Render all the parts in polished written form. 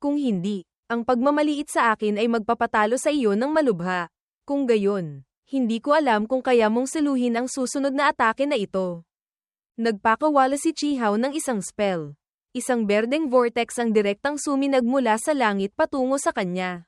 Kung hindi, ang pagmamaliit sa akin ay magpapatalo sa iyo ng malubha. Kung gayon, hindi ko alam kung kaya mong saluhin ang susunod na atake na ito. Nagpakawala si Chihaw ng isang spell. Isang berdeng vortex ang direktang suminag mula sa langit patungo sa kanya.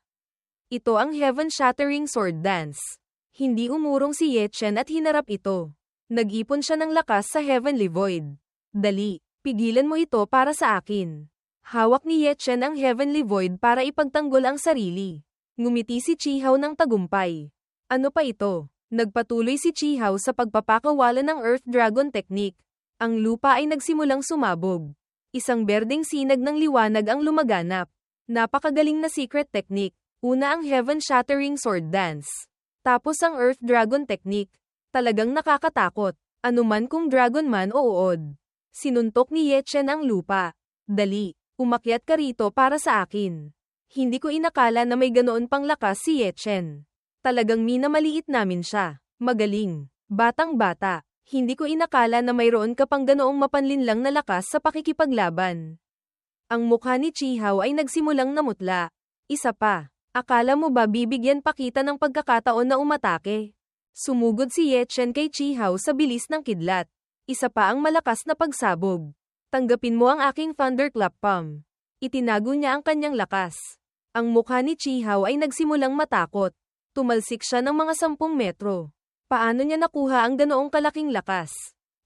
Ito ang Heaven-Shattering Sword Dance. Hindi umurong si Ye Chen at hinarap ito. Nag-ipon siya ng lakas sa Heavenly Void. Dali, pigilan mo ito para sa akin. Hawak ni Ye Chen ang Heavenly Void para ipagtanggol ang sarili. Ngumiti si Chihaw ng tagumpay. Ano pa ito? Nagpatuloy si Chihaw sa pagpapakawala ng Earth Dragon Technique. Ang lupa ay nagsimulang sumabog. Isang berdeng sinag ng liwanag ang lumaganap. Napakagaling na secret technique. Una ang Heaven-Shattering Sword Dance. Tapos ang Earth Dragon Technique. Talagang nakakatakot. Anuman kung dragon man o uod. Sinuntok ni Ye Chen ang lupa. Dali, umakyat ka rito para sa akin. Hindi ko inakala na may ganoon pang lakas si Ye Chen. Talagang minamaliit namin siya. Magaling. Batang-bata. Hindi ko inakala na mayroon ka pang ganoong mapanlinlang na lakas sa pakikipaglaban. Ang mukha ni Chihaw ay nagsimulang namutla. Isa pa, akala mo ba bibigyan pa kita ng pagkakataon na umatake? Sumugod si Ye Chen kay Chihaw sa bilis ng kidlat. Isa pa ang malakas na pagsabog. Tanggapin mo ang aking thunderclap palm. Itinago niya ang kanyang lakas. Ang mukha ni Chihaw ay nagsimulang matakot. Tumalsik siya ng mga 10 metro. Paano niya nakuha ang ganoong kalaking lakas?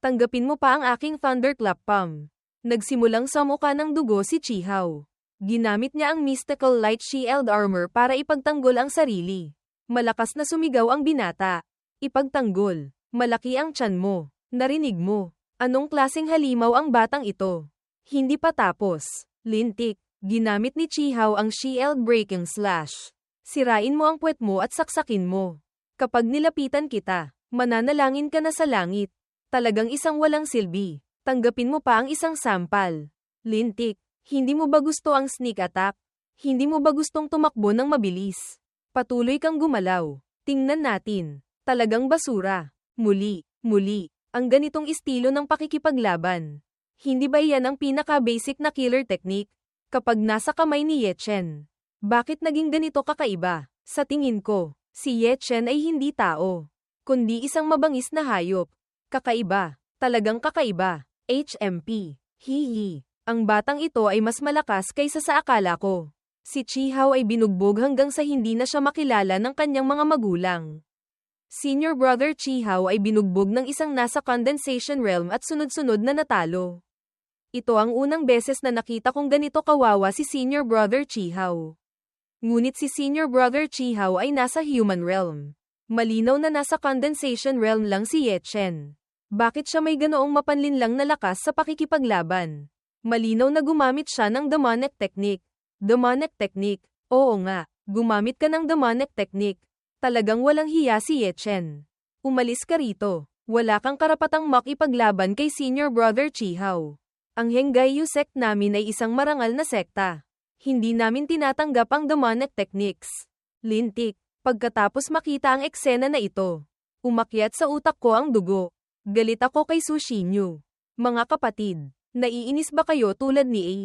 Tanggapin mo pa ang aking thunderclap palm. Nagsimulang samuka ng dugo si Chihaw. Ginamit niya ang mystical light shield armor para ipagtanggol ang sarili. Malakas na sumigaw ang binata. Ipagtanggol. Malaki ang tiyan mo. Narinig mo. Anong klaseng halimaw ang batang ito? Hindi pa tapos. Lintik. Ginamit ni Chihaw ang shield breaking slash. Sirain mo ang puwet mo at saksakin mo. Kapag nilapitan kita, mananalangin ka na sa langit. Talagang isang walang silbi. Tanggapin mo pa ang isang sampal. Lintik, hindi mo ba gusto ang sneak attack? Hindi mo ba gustong tumakbo ng mabilis? Patuloy kang gumalaw. Tingnan natin. Talagang basura. Muli, ang ganitong estilo ng pakikipaglaban. Hindi ba iyan ang pinaka-basic na killer technique? Kapag nasa kamay ni Ye Chen. Bakit naging ganito kakaiba? Sa tingin ko, si Ye Chen ay hindi tao, kundi isang mabangis na hayop. Kakaiba. Talagang kakaiba. HMP. Hihi. Ang batang ito ay mas malakas kaysa sa akala ko. Si Chihaw ay binugbog hanggang sa hindi na siya makilala ng kanyang mga magulang. Senior brother Chihaw ay binugbog ng isang nasa condensation realm at sunod-sunod na natalo. Ito ang unang beses na nakita kong ganito kawawa si senior brother Chihaw. Ngunit si senior brother Chihaw ay nasa human realm. Malinaw na nasa condensation realm lang si Ye Chen. Bakit siya may ganoong mapanlinlang na lakas sa pakikipaglaban? Malinaw na gumamit siya ng demonic technique. Demonic technique? Oo nga, gumamit ka ng demonic technique. Talagang walang hiya si Ye Chen. Umalis ka rito. Wala kang karapatang makipaglaban kay senior brother Chihaw. Ang Henggayu sect namin ay isang marangal na sekta. Hindi namin tinatanggap ang demonic techniques. Lintik. Pagkatapos makita ang eksena na ito, umakyat sa utak ko ang dugo. Galit ako kay Su Xinyu. Mga kapatid, naiinis ba kayo tulad ni A?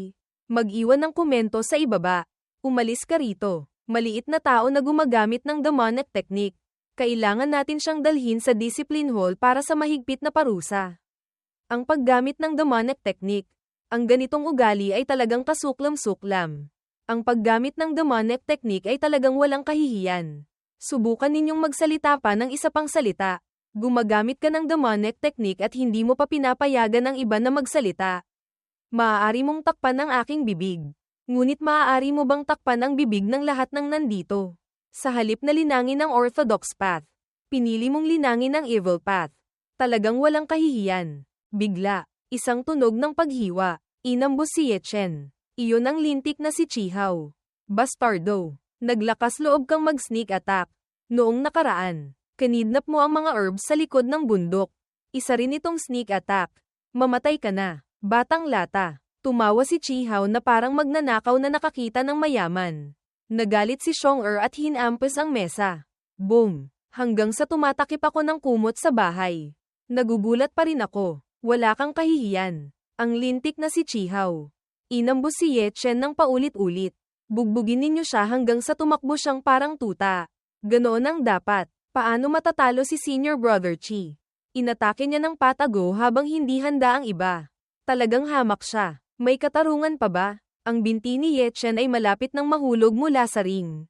Mag-iwan ng komento sa ibaba. Umalis ka rito. Maliit na tao na gumagamit ng demonic technique. Kailangan natin siyang dalhin sa discipline hall para sa mahigpit na parusa. Ang paggamit ng demonic technique. Ang ganitong ugali ay talagang kasuklam-suklam. Ang paggamit ng demonic technique ay talagang walang kahihiyan. Subukan ninyong magsalita pa ng isa pang salita. Gumagamit ka ng demonic technique at hindi mo pa pinapayagan ng iba na magsalita. Maaari mong takpan ang aking bibig. Ngunit maaari mo bang takpan ang bibig ng lahat ng nandito? Sa halip na linangin ang orthodox path, pinili mong linangin ang evil path. Talagang walang kahihiyan. Bigla. Isang tunog ng paghiwa. Inambos si Ye Chen. Iyon ang lintik na si Chihaw. Bastardo. Naglakas loob kang mag-sneak attack. Noong nakaraan, kinidnap mo ang mga herbs sa likod ng bundok. Isa rin itong sneak attack. Mamatay ka na. Batang lata. Tumawa si Chihaw na parang magnanakaw na nakakita ng mayaman. Nagalit si Xiong-er at hinampas ang mesa. Boom. Hanggang sa tumatakip ako ng kumot sa bahay. Nagugulat pa rin ako. Wala kang kahihiyan. Ang lintik na si Chihaw. Inambos si Ye Chen ng paulit-ulit. Bugbugin ninyo siya hanggang sa tumakbo siyang parang tuta. Ganoon ang dapat. Paano matatalo si Senior Brother Chi? Inatake niya ng patago habang hindi handa ang iba. Talagang hamak siya. May katarungan pa ba? Ang binti ni Ye Chen ay malapit nang mahulog mula sa ring.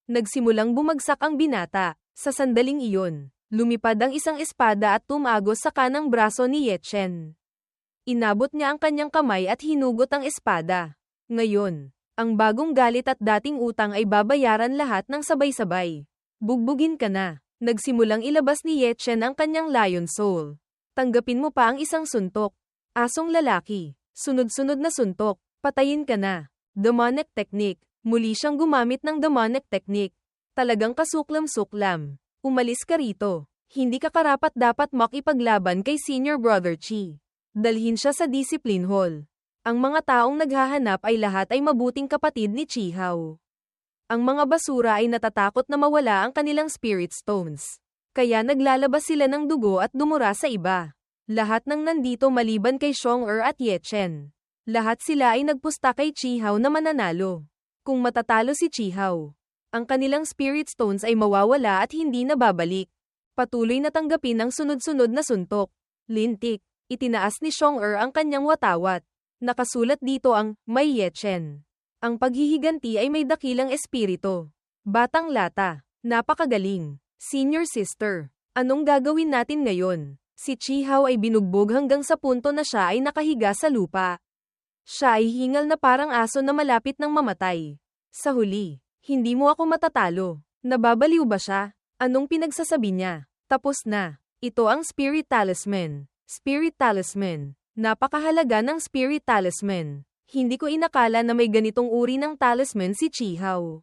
Nagsimulang bumagsak ang binata. Sa sandaling iyon, lumipad ang isang espada at tumagos sa kanang braso ni Ye Chen. Inabot niya ang kanyang kamay at hinugot ang espada. Ngayon, ang bagong galit at dating utang ay babayaran lahat ng sabay-sabay. Bugbugin ka na. Nagsimulang ilabas ni Ye Chen ang kanyang Lion Soul. Tanggapin mo pa ang isang suntok. Asong lalaki. Sunod-sunod na suntok. Patayin ka na. Demonic Technique. Muli siyang gumamit ng Demonic Technique. Talagang kasuklam-suklam. Umalis ka rito. Hindi ka karapat-dapat makipaglaban kay Senior Brother Chi. Dalhin siya sa Discipline Hall. Ang mga taong naghahanap ay lahat ay mabuting kapatid ni Chi Hao. Ang mga basura ay natatakot na mawala ang kanilang Spirit Stones. Kaya naglalabas sila ng dugo at dumura sa iba. Lahat ng nandito maliban kay Xiong-er at Ye Chen. Lahat sila ay nagpusta kay Chi Hao na mananalo. Kung matatalo si Chi Hao, ang kanilang Spirit Stones ay mawawala at hindi na babalik. Patuloy na tanggapin ang sunod-sunod na suntok. Lintik, itinaas ni Xiong-er ang kanyang watawat. Nakasulat dito ang, may Ye Chen. Ang paghihiganti ay may dakilang espiritu. Batang lata, napakagaling. Senior sister, anong gagawin natin ngayon? Si Chi Hao ay binugbog hanggang sa punto na siya ay nakahiga sa lupa. Siya ay hingal na parang aso na malapit ng mamatay. Sa huli, hindi mo ako matatalo. Nababaliw ba siya? Anong pinagsasabi niya? Tapos na. Ito ang Spirit Talisman. Spirit Talisman. Napakahalaga ng Spirit Talisman. Hindi ko inakala na may ganitong uri ng talisman si Chi Hao.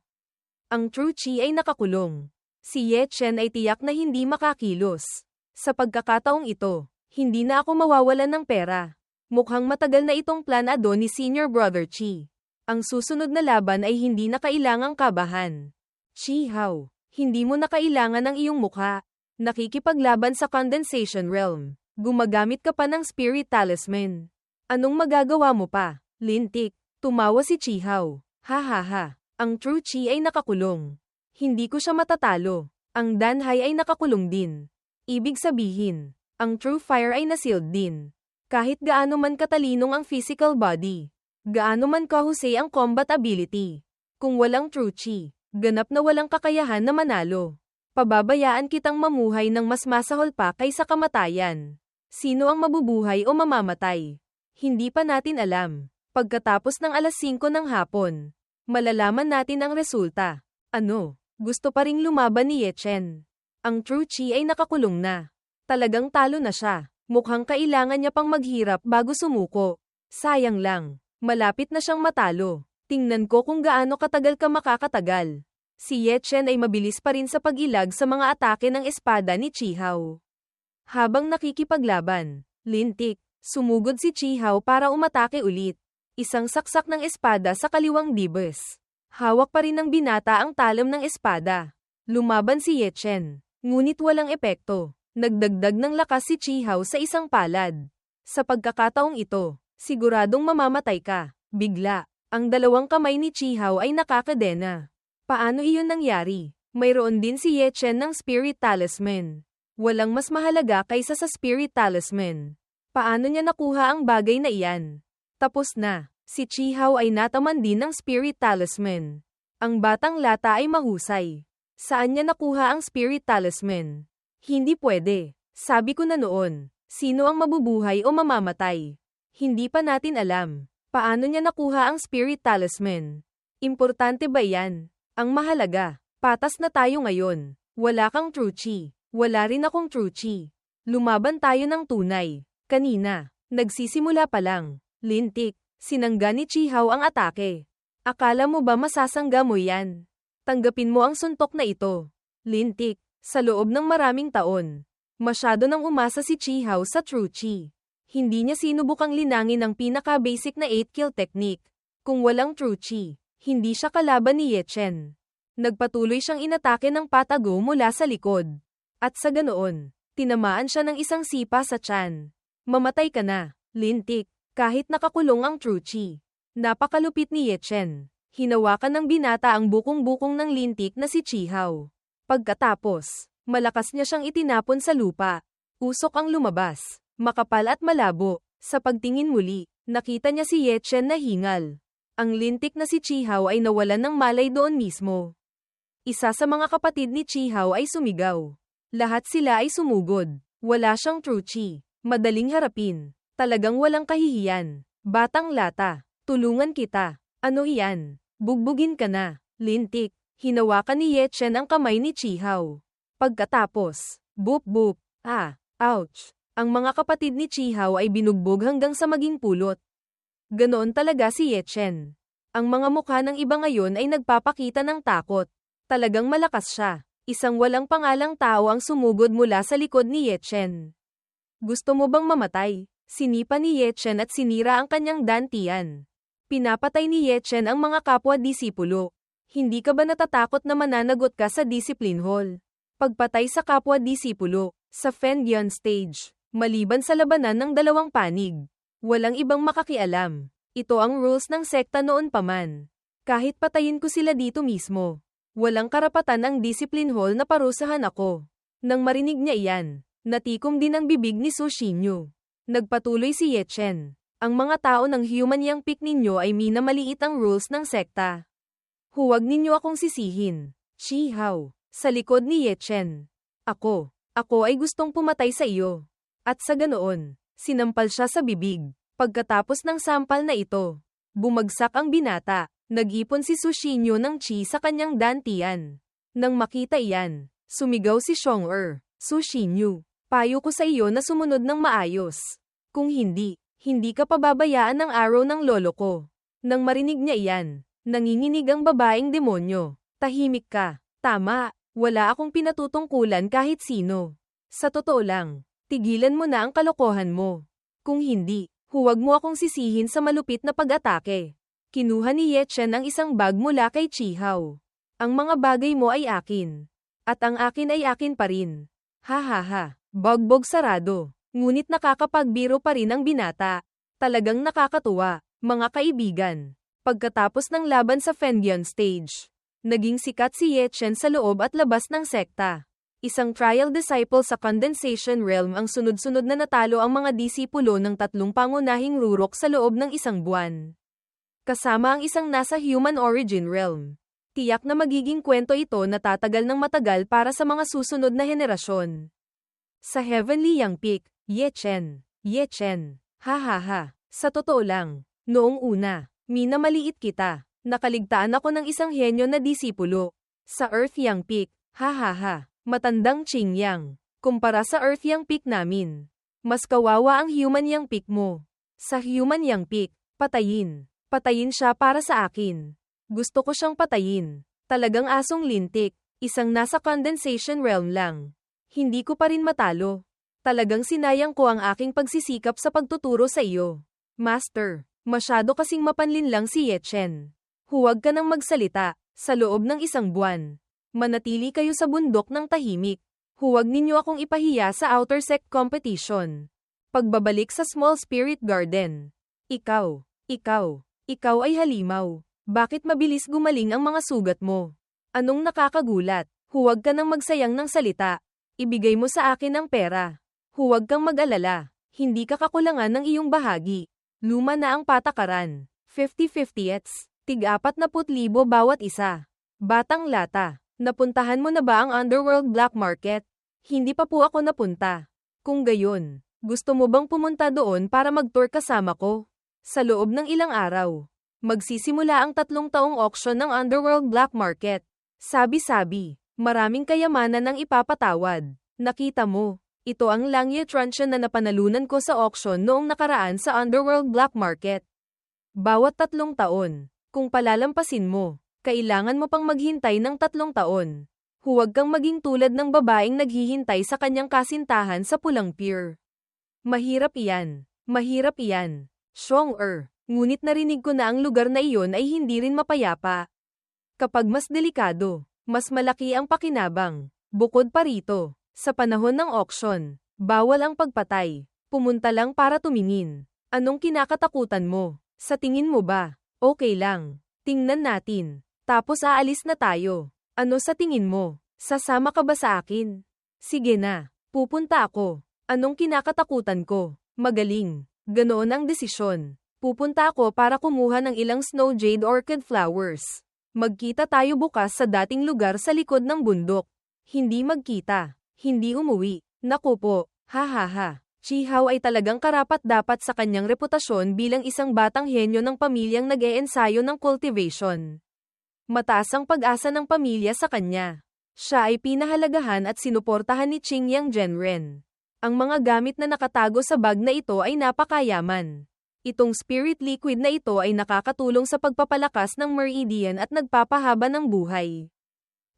Ang True Chi ay nakakulong. Si Ye Chen ay tiyak na hindi makakilos. Sa pagkakataong ito, hindi na ako mawawalan ng pera. Mukhang matagal na itong planado ni Senior Brother Chi. Ang susunod na laban ay hindi na kailangang kabahan. Chi Hao, hindi mo na kailangan ang iyong mukha. Nakikipaglaban sa Condensation Realm. Gumagamit ka pa ng Spirit Talisman. Anong magagawa mo pa? Lintik, tumawa si Chi Hao. Ha ha ha, ang True Chi ay nakakulong. Hindi ko siya matatalo. Ang Danhai ay nakakulong din. Ibig sabihin, ang True Fire ay nasealed din. Kahit gaano man katalinong ang physical body, gaano man kahusay ang combat ability. Kung walang True Chi, ganap na walang kakayahan na manalo. Pababayaan kitang mamuhay ng mas masahol pa kaysa kamatayan. Sino ang mabubuhay o mamamatay? Hindi pa natin alam. Pagkatapos ng alas 5 ng hapon, malalaman natin ang resulta. Ano? Gusto pa ring lumaban ni Ye Chen. Ang True Chi ay nakakulong na. Talagang talo na siya. Mukhang kailangan niya pang maghirap bago sumuko. Sayang lang. Malapit na siyang matalo. Tingnan ko kung gaano katagal ka makakatagal. Si Ye Chen ay mabilis pa rin sa pag-ilag sa mga atake ng espada ni Chi Hao. Habang nakikipaglaban, lintik, sumugod si Chi Hao para umatake ulit. Isang saksak ng espada sa kaliwang dibes. Hawak pa rin ng binata ang talam ng espada. Lumaban si Ye Chen, ngunit walang epekto. Nagdagdag ng lakas si Chi Hao sa isang palad. Sa pagkakataong ito, siguradong mamamatay ka. Bigla, ang dalawang kamay ni Chi Hao ay nakakadena. Paano iyon nangyari? Mayroon din si Ye Chen ng Spirit Talisman. Walang mas mahalaga kaysa sa Spirit Talisman. Paano niya nakuha ang bagay na iyan? Tapos na, si Chi Hao ay nataman din ng Spirit Talisman. Ang batang lata ay mahusay. Saan niya nakuha ang Spirit Talisman? Hindi pwede. Sabi ko na noon, sino ang mabubuhay o mamamatay? Hindi pa natin alam. Paano niya nakuha ang Spirit Talisman? Importante ba yan? Ang mahalaga, patas na tayo ngayon. Wala kang True Chi. Wala rin akong True Chi. Lumaban tayo ng tunay. Kanina, nagsisimula pa lang. Lintik, sinangga ni Chi Hao ang atake. Akala mo ba masasangga mo yan? Tanggapin mo ang suntok na ito. Lintik, sa loob ng maraming taon. Masyado nang umasa si Chi Hao sa True Chi. Hindi niya sinubukang linangin ang pinaka-basic na 8-kill technique. Kung walang True Chi, hindi siya kalaban ni Ye Chen. Nagpatuloy siyang inatake ng patago mula sa likod. At sa ganoon, tinamaan siya ng isang sipa sa tiyan. Mamatay ka na, lintik. Kahit nakakulong ang True Chi. Napakalupit ni Ye Chen. Hinawakan ng binata ang bukong-bukong ng lintik na si Chihaw. Pagkatapos, malakas niya siyang itinapon sa lupa. Usok ang lumabas, makapal at malabo. Sa pagtingin muli, nakita niya si Ye Chen na hingal. Ang lintik na si Chihaw ay nawalan ng malay doon mismo. Isa sa mga kapatid ni Chihaw ay sumigaw. Lahat sila ay sumugod. Wala siyang true chi. Madaling harapin. Talagang walang kahihiyan. Batang lata. Tulungan kita. Ano iyan? Bugbugin ka na. Lintik. Hinawakan ni Ye Chen ang kamay ni Chihaw. Pagkatapos, boop-boop. Ouch. Ang mga kapatid ni Chihaw ay binugbog hanggang sa maging pulot. Ganoon talaga si Ye Chen. Ang mga mukha ng iba ngayon ay nagpapakita ng takot. Talagang malakas siya. Isang walang pangalang tao ang sumugod mula sa likod ni Ye Chen. Gusto mo bang mamatay? Sinipa ni Ye Chen at sinira ang kanyang dantian. Pinapatay ni Ye Chen ang mga kapwa-disipulo. Hindi ka ba natatakot na mananagot ka sa discipline hall? Pagpatay sa kapwa-disipulo, sa Fengyan stage, maliban sa labanan ng dalawang panig. Walang ibang makakialam. Ito ang rules ng sekta noon pa man. Kahit patayin ko sila dito mismo. Walang karapatan ang discipline hall na parusahan ako. Nang marinig niya iyan, natikom din ang bibig ni Su Xinyu. Nagpatuloy si Ye Chen. Ang mga tao ng human yang peak ninyo ay minamaliit ang rules ng sekta. Huwag ninyo akong sisihin. Chihaw, sa likod ni Ye Chen. Ako ay gustong pumatay sa iyo. At sa ganoon, sinampal siya sa bibig. Pagkatapos ng sampal na ito, bumagsak ang binata. Nag-ipon si Su Xinyu ng chi sa kanyang dantian. Nang makita iyan, sumigaw si Xiong-er. Su Xinyu, payo ko sa iyo na sumunod ng maayos. Kung hindi ka pababayaan ng araw ng lolo ko. Nang marinig niya iyan, nanginginig ang babaeng demonyo. Tahimik ka. Tama, wala akong pinatutungkulan kahit sino. Sa totoo lang, tigilan mo na ang kalokohan mo. Kung hindi, huwag mo akong sisihin sa malupit na pag-atake. Kinuha ni Ye Chen ang isang bag mula kay Chihaw. Ang mga bagay mo ay akin. At ang akin ay akin pa rin. Ha. Bogbog sarado. Ngunit nakakapagbiro pa rin ang binata. Talagang nakakatuwa, mga kaibigan. Pagkatapos ng laban sa Fengyan stage, naging sikat si Ye Chen sa loob at labas ng sekta. Isang trial disciple sa condensation realm ang sunod-sunod na natalo ang mga disipulo ng tatlong pangunahing rurok sa loob ng isang buwan. Kasama ang isang nasa human origin realm. Tiyak na magiging kwento ito na tatagal ng matagal para sa mga susunod na henerasyon. Sa Heavenly Yang Peak, Ye Chen. Ha. Sa totoo lang, noong una, minamaliit kita. Nakaligtaan ako ng isang henyo na disipulo. Sa Earth Yang Peak, ha. Matandang Qing Yang. Kumpara sa Earth Yang Peak namin, mas kawawa ang human Yang Peak mo. Sa human Yang Peak, patayin. Patayin siya para sa akin. Gusto ko siyang patayin. Talagang asong lintik. Isang nasa condensation realm lang. Hindi ko pa rin matalo. Talagang sinayang ko ang aking pagsisikap sa pagtuturo sa iyo. Master, masyado kasing mapanlin lang si Ye Chen. Huwag ka nang magsalita. Sa loob ng isang buwan, manatili kayo sa bundok ng tahimik. Huwag ninyo akong ipahiya sa outer sect competition. Pagbabalik sa Small Spirit Garden. Ikaw ay halimaw. Bakit mabilis gumaling ang mga sugat mo? Anong nakakagulat? Huwag ka nang magsayang ng salita. Ibigay mo sa akin ang pera. Huwag kang mag-alala. Hindi ka kakulangan ng iyong bahagi. Luma na ang patakaran. 50-50ths. Tig-40,000 bawat isa. Batang lata. Napuntahan mo na ba ang Underworld Black Market? Hindi pa po ako napunta. Kung gayon, gusto mo bang pumunta doon para mag-tour kasama ko? Sa loob ng ilang araw, magsisimula ang 3 taong auction ng Underworld Black Market. Sabi-sabi, maraming kayamanan ang ipapatawad. Nakita mo, ito ang Langye Truncheon na napanalunan ko sa auction noong nakaraan sa Underworld Black Market. Bawat 3 taon, kung palalampasin mo, kailangan mo pang maghintay ng 3 taon. Huwag kang maging tulad ng babaeng naghihintay sa kanyang kasintahan sa pulang pier. Mahirap iyan. Xiong-er, ngunit narinig ko na ang lugar na iyon ay hindi rin mapayapa. Kapag mas delikado, mas malaki ang pakinabang. Bukod pa rito, sa panahon ng auction, bawal ang pagpatay. Pumunta lang para tumingin. Anong kinakatakutan mo? Sa tingin mo ba, okay lang? Tingnan natin. Tapos aalis na tayo. Ano sa tingin mo? Sasama ka ba sa akin? Sige na. Pupunta ako. Anong kinakatakutan ko? Magaling. Ganoon ang desisyon. Pupunta ako para kumuha ng ilang snow jade orchid flowers. Magkita tayo bukas sa dating lugar sa likod ng bundok. Hindi magkita. Hindi umuwi. Naku po. Ha ha ha. Chihao ay talagang karapat-dapat sa kanyang reputasyon bilang isang batang henyo ng pamilyang nag-eensayo ng cultivation. Mataas ang pag-asa ng pamilya sa kanya. Siya ay pinahalagahan at sinuportahan ni Qingyang Zhenren. Ang mga gamit na nakatago sa bag na ito ay napakayaman. Itong spirit liquid na ito ay nakakatulong sa pagpapalakas ng meridian at nagpapahaba ng buhay.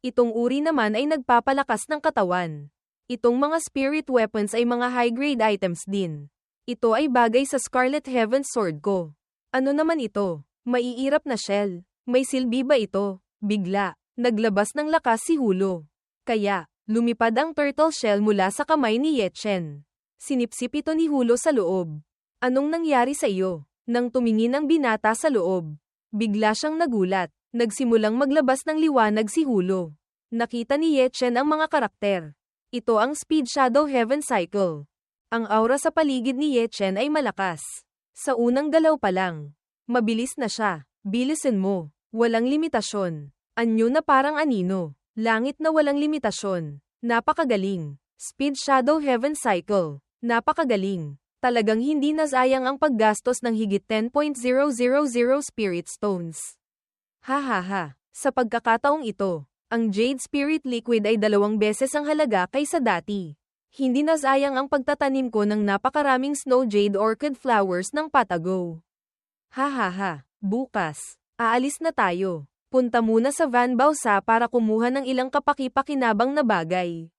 Itong uri naman ay nagpapalakas ng katawan. Itong mga spirit weapons ay mga high-grade items din. Ito ay bagay sa Scarlet Heaven Sword ko. Ano naman ito? Maiirap na shell. May silbi ba ito? Bigla, naglabas ng lakas si Hulo. Kaya, lumipad ang turtle shell mula sa kamay ni Yechen. Sinipsip ito ni Hulo sa loob. Anong nangyari sa iyo? Nang tumingin ang binata sa loob. Bigla siyang nagulat. Nagsimulang maglabas ng liwanag si Hulo. Nakita ni Yechen ang mga karakter. Ito ang Speed Shadow Heaven Cycle. Ang aura sa paligid ni Yechen ay malakas. Sa unang galaw pa lang. Mabilis na siya. Bilisin mo. Walang limitasyon. Anyo na parang anino. Langit na walang limitasyon. Napakagaling. Speed Shadow Heaven Cycle. Napakagaling. Talagang hindi nasayang ang paggastos ng higit 10.000 Spirit Stones. Ha ha ha. Sa pagkakataong ito, ang Jade Spirit Liquid ay 2 beses ang halaga kaysa dati. Hindi nasayang ang pagtatanim ko ng napakaraming Snow Jade Orchid Flowers ng patago. Ha ha ha. Bukas, aalis na tayo. Punta muna sa Van Bausa para kumuha ng ilang kapaki-pakinabang na bagay.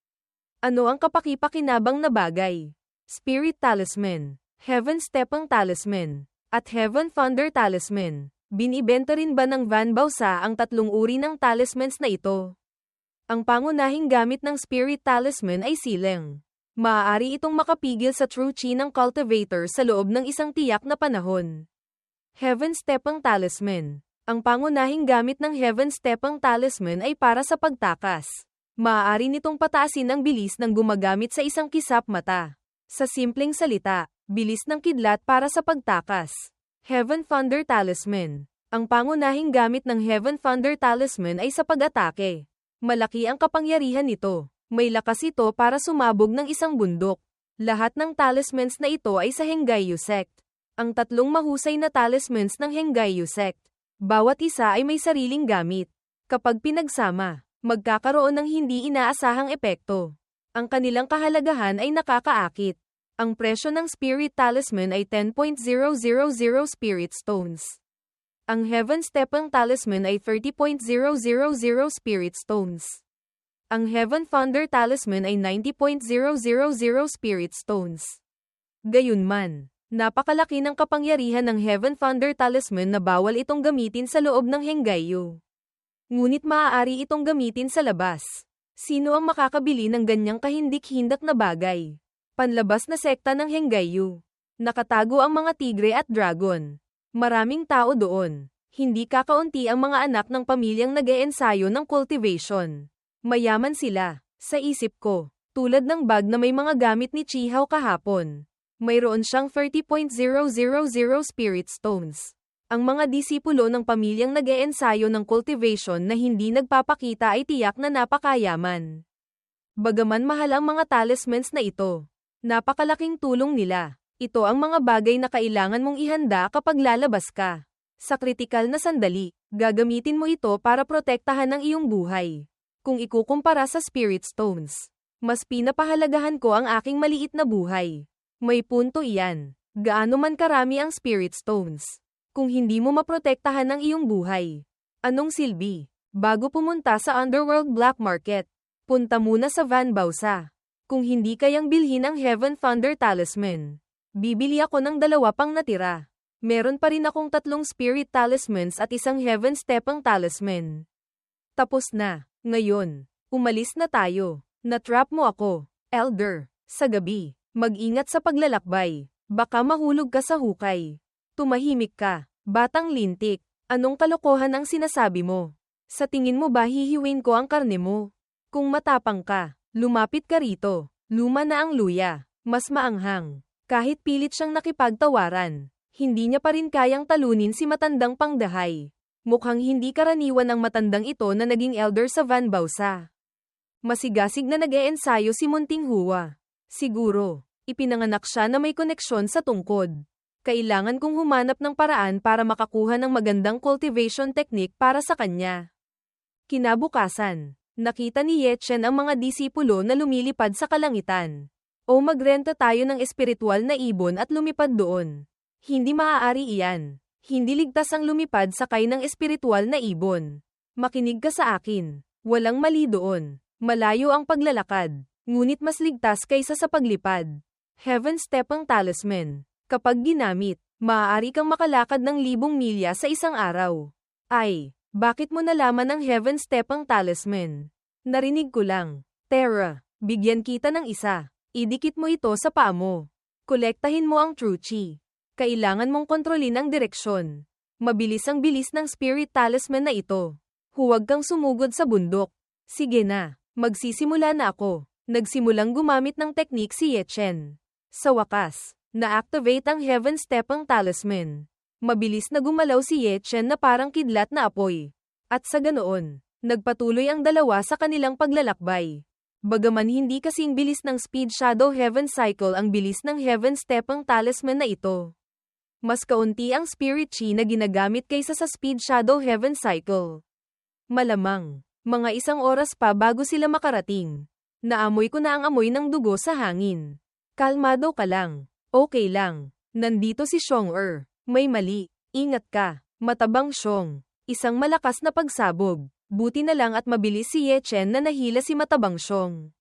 Ano ang kapaki-pakinabang na bagay? Spirit Talisman, Heaven Stepang Talisman, at Heaven Thunder Talisman. Binibenta rin ba ng Van Bausa ang 3 uri ng talismans na ito? Ang pangunahing gamit ng Spirit Talisman ay sileng. Maaari itong makapigil sa true chi ng cultivator sa loob ng isang tiyak na panahon. Heaven Stepang Talisman. Ang pangunahing gamit ng Heaven Stepang Talisman ay para sa pagtakas. Maaari nitong pataasin ang bilis ng gumagamit sa isang kisap mata. Sa simpleng salita, bilis ng kidlat para sa pagtakas. Heaven Thunder Talisman. Ang pangunahing gamit ng Heaven Thunder Talisman ay sa pag-atake. Malaki ang kapangyarihan nito. May lakas ito para sumabog ng isang bundok. Lahat ng talismans na ito ay sa Henggayu Sect. Ang 3 mahusay na talismans ng Henggayu Sect. Bawat isa ay may sariling gamit. Kapag pinagsama, magkakaroon ng hindi inaasahang epekto. Ang kanilang kahalagahan ay nakakaakit. Ang presyo ng Spirit Talisman ay 10.000 Spirit Stones. Ang Heaven Stepang Talisman ay 30.000 Spirit Stones. Ang Heaven Thunder Talisman ay 90.000 Spirit Stones. Gayunman, napakalaki ng kapangyarihan ng Heaven Thunder Talisman na bawal itong gamitin sa loob ng Henggayu. Ngunit maaari itong gamitin sa labas. Sino ang makakabili ng ganyang kahindik-hindak na bagay? Panlabas na sekta ng Henggayu. Nakatago ang mga tigre at dragon. Maraming tao doon. Hindi kakaunti ang mga anak ng pamilyang nag-eensayo ng cultivation. Mayaman sila, sa isip ko, tulad ng bag na may mga gamit ni Chihao kahapon. Mayroon siyang 30.000 Spirit Stones. Ang mga disipulo ng pamilyang nag-eensayo ng cultivation na hindi nagpapakita ay tiyak na napakayaman. Bagaman mahal ang mga talismans na ito, napakalaking tulong nila. Ito ang mga bagay na kailangan mong ihanda kapag lalabas ka. Sa kritikal na sandali, gagamitin mo ito para protektahan ang iyong buhay. Kung ikukumpara sa Spirit Stones, mas pinapahalagahan ko ang aking maliit na buhay. May punto iyan. Gaano man karami ang Spirit Stones, kung hindi mo maprotektahan ang iyong buhay, anong silbi? Bago pumunta sa Underworld Black Market, punta muna sa Van Bausa. Kung hindi kayang bilhin ang Heaven Thunder Talisman, bibili ako ng 2 pang natira. Meron pa rin akong 3 Spirit Talismans at isang Heaven Stepang Talisman. Tapos na. Ngayon, umalis na tayo. Natrap mo ako, Elder. Sa gabi, mag-ingat sa paglalakbay. Baka mahulog ka sa hukay. Tumahimik ka, batang lintik. Anong kalokohan ang sinasabi mo? Sa tingin mo ba hihiwin ko ang karne mo? Kung matapang ka, lumapit ka rito. Luma na ang luya. Mas maanghang. Kahit pilit siyang nakipagtawaran, hindi niya pa rin kayang talunin si matandang pangdahay. Mukhang hindi karaniwan ang matandang ito na naging elder sa Van Bausa. Masigasig na nag-eensayo si Munting Hua. Siguro, ipinanganak siya na may koneksyon sa tungkod. Kailangan kong humanap ng paraan para makakuha ng magandang cultivation technique para sa kanya. Kinabukasan, nakita ni Ye Chen ang mga disipulo na lumilipad sa kalangitan. O magrenta tayo ng espiritual na ibon at lumipad doon. Hindi maaari iyan. Hindi ligtas ang lumipad sakay ng espiritual na ibon. Makinig ka sa akin. Walang mali doon. Malayo ang paglalakad, ngunit mas ligtas kaysa sa paglipad. Heaven Step ang talisman. Kapag ginamit, maaari kang makalakad ng 1,000 milya sa isang araw. Ay, bakit mo nalaman ang Heaven Step ang talisman? Narinig ko lang. Terra, bigyan kita ng isa. Idikit mo ito sa paa mo. Kolektahin mo ang True Chi. Kailangan mong kontrolin ang direksyon. Mabilis ang bilis ng Spirit Talisman na ito. Huwag kang sumugod sa bundok. Sige na. Magsisimula na ako. Nagsimulang gumamit ng teknik si Ye Chen. Sa wakas, na-activate ang Heaven Step ang talisman. Mabilis na gumalaw si Ye Chen na parang kidlat na apoy. At sa ganoon, nagpatuloy ang dalawa sa kanilang paglalakbay. Bagaman hindi kasing bilis ng Speed Shadow Heaven Cycle ang bilis ng Heaven Step ang talisman na ito. Mas kaunti ang Spirit Chi na ginagamit kaysa sa Speed Shadow Heaven Cycle. Malamang. Mga 1 oras pa bago sila makarating. Naamoy ko na ang amoy ng dugo sa hangin. Kalmado ka lang. Okay lang. Nandito si Xiong-er. May mali. Ingat ka. Matabang Xiong. Isang malakas na pagsabog. Buti na lang at mabilis si Ye Chen na nahila si Matabang Xiong.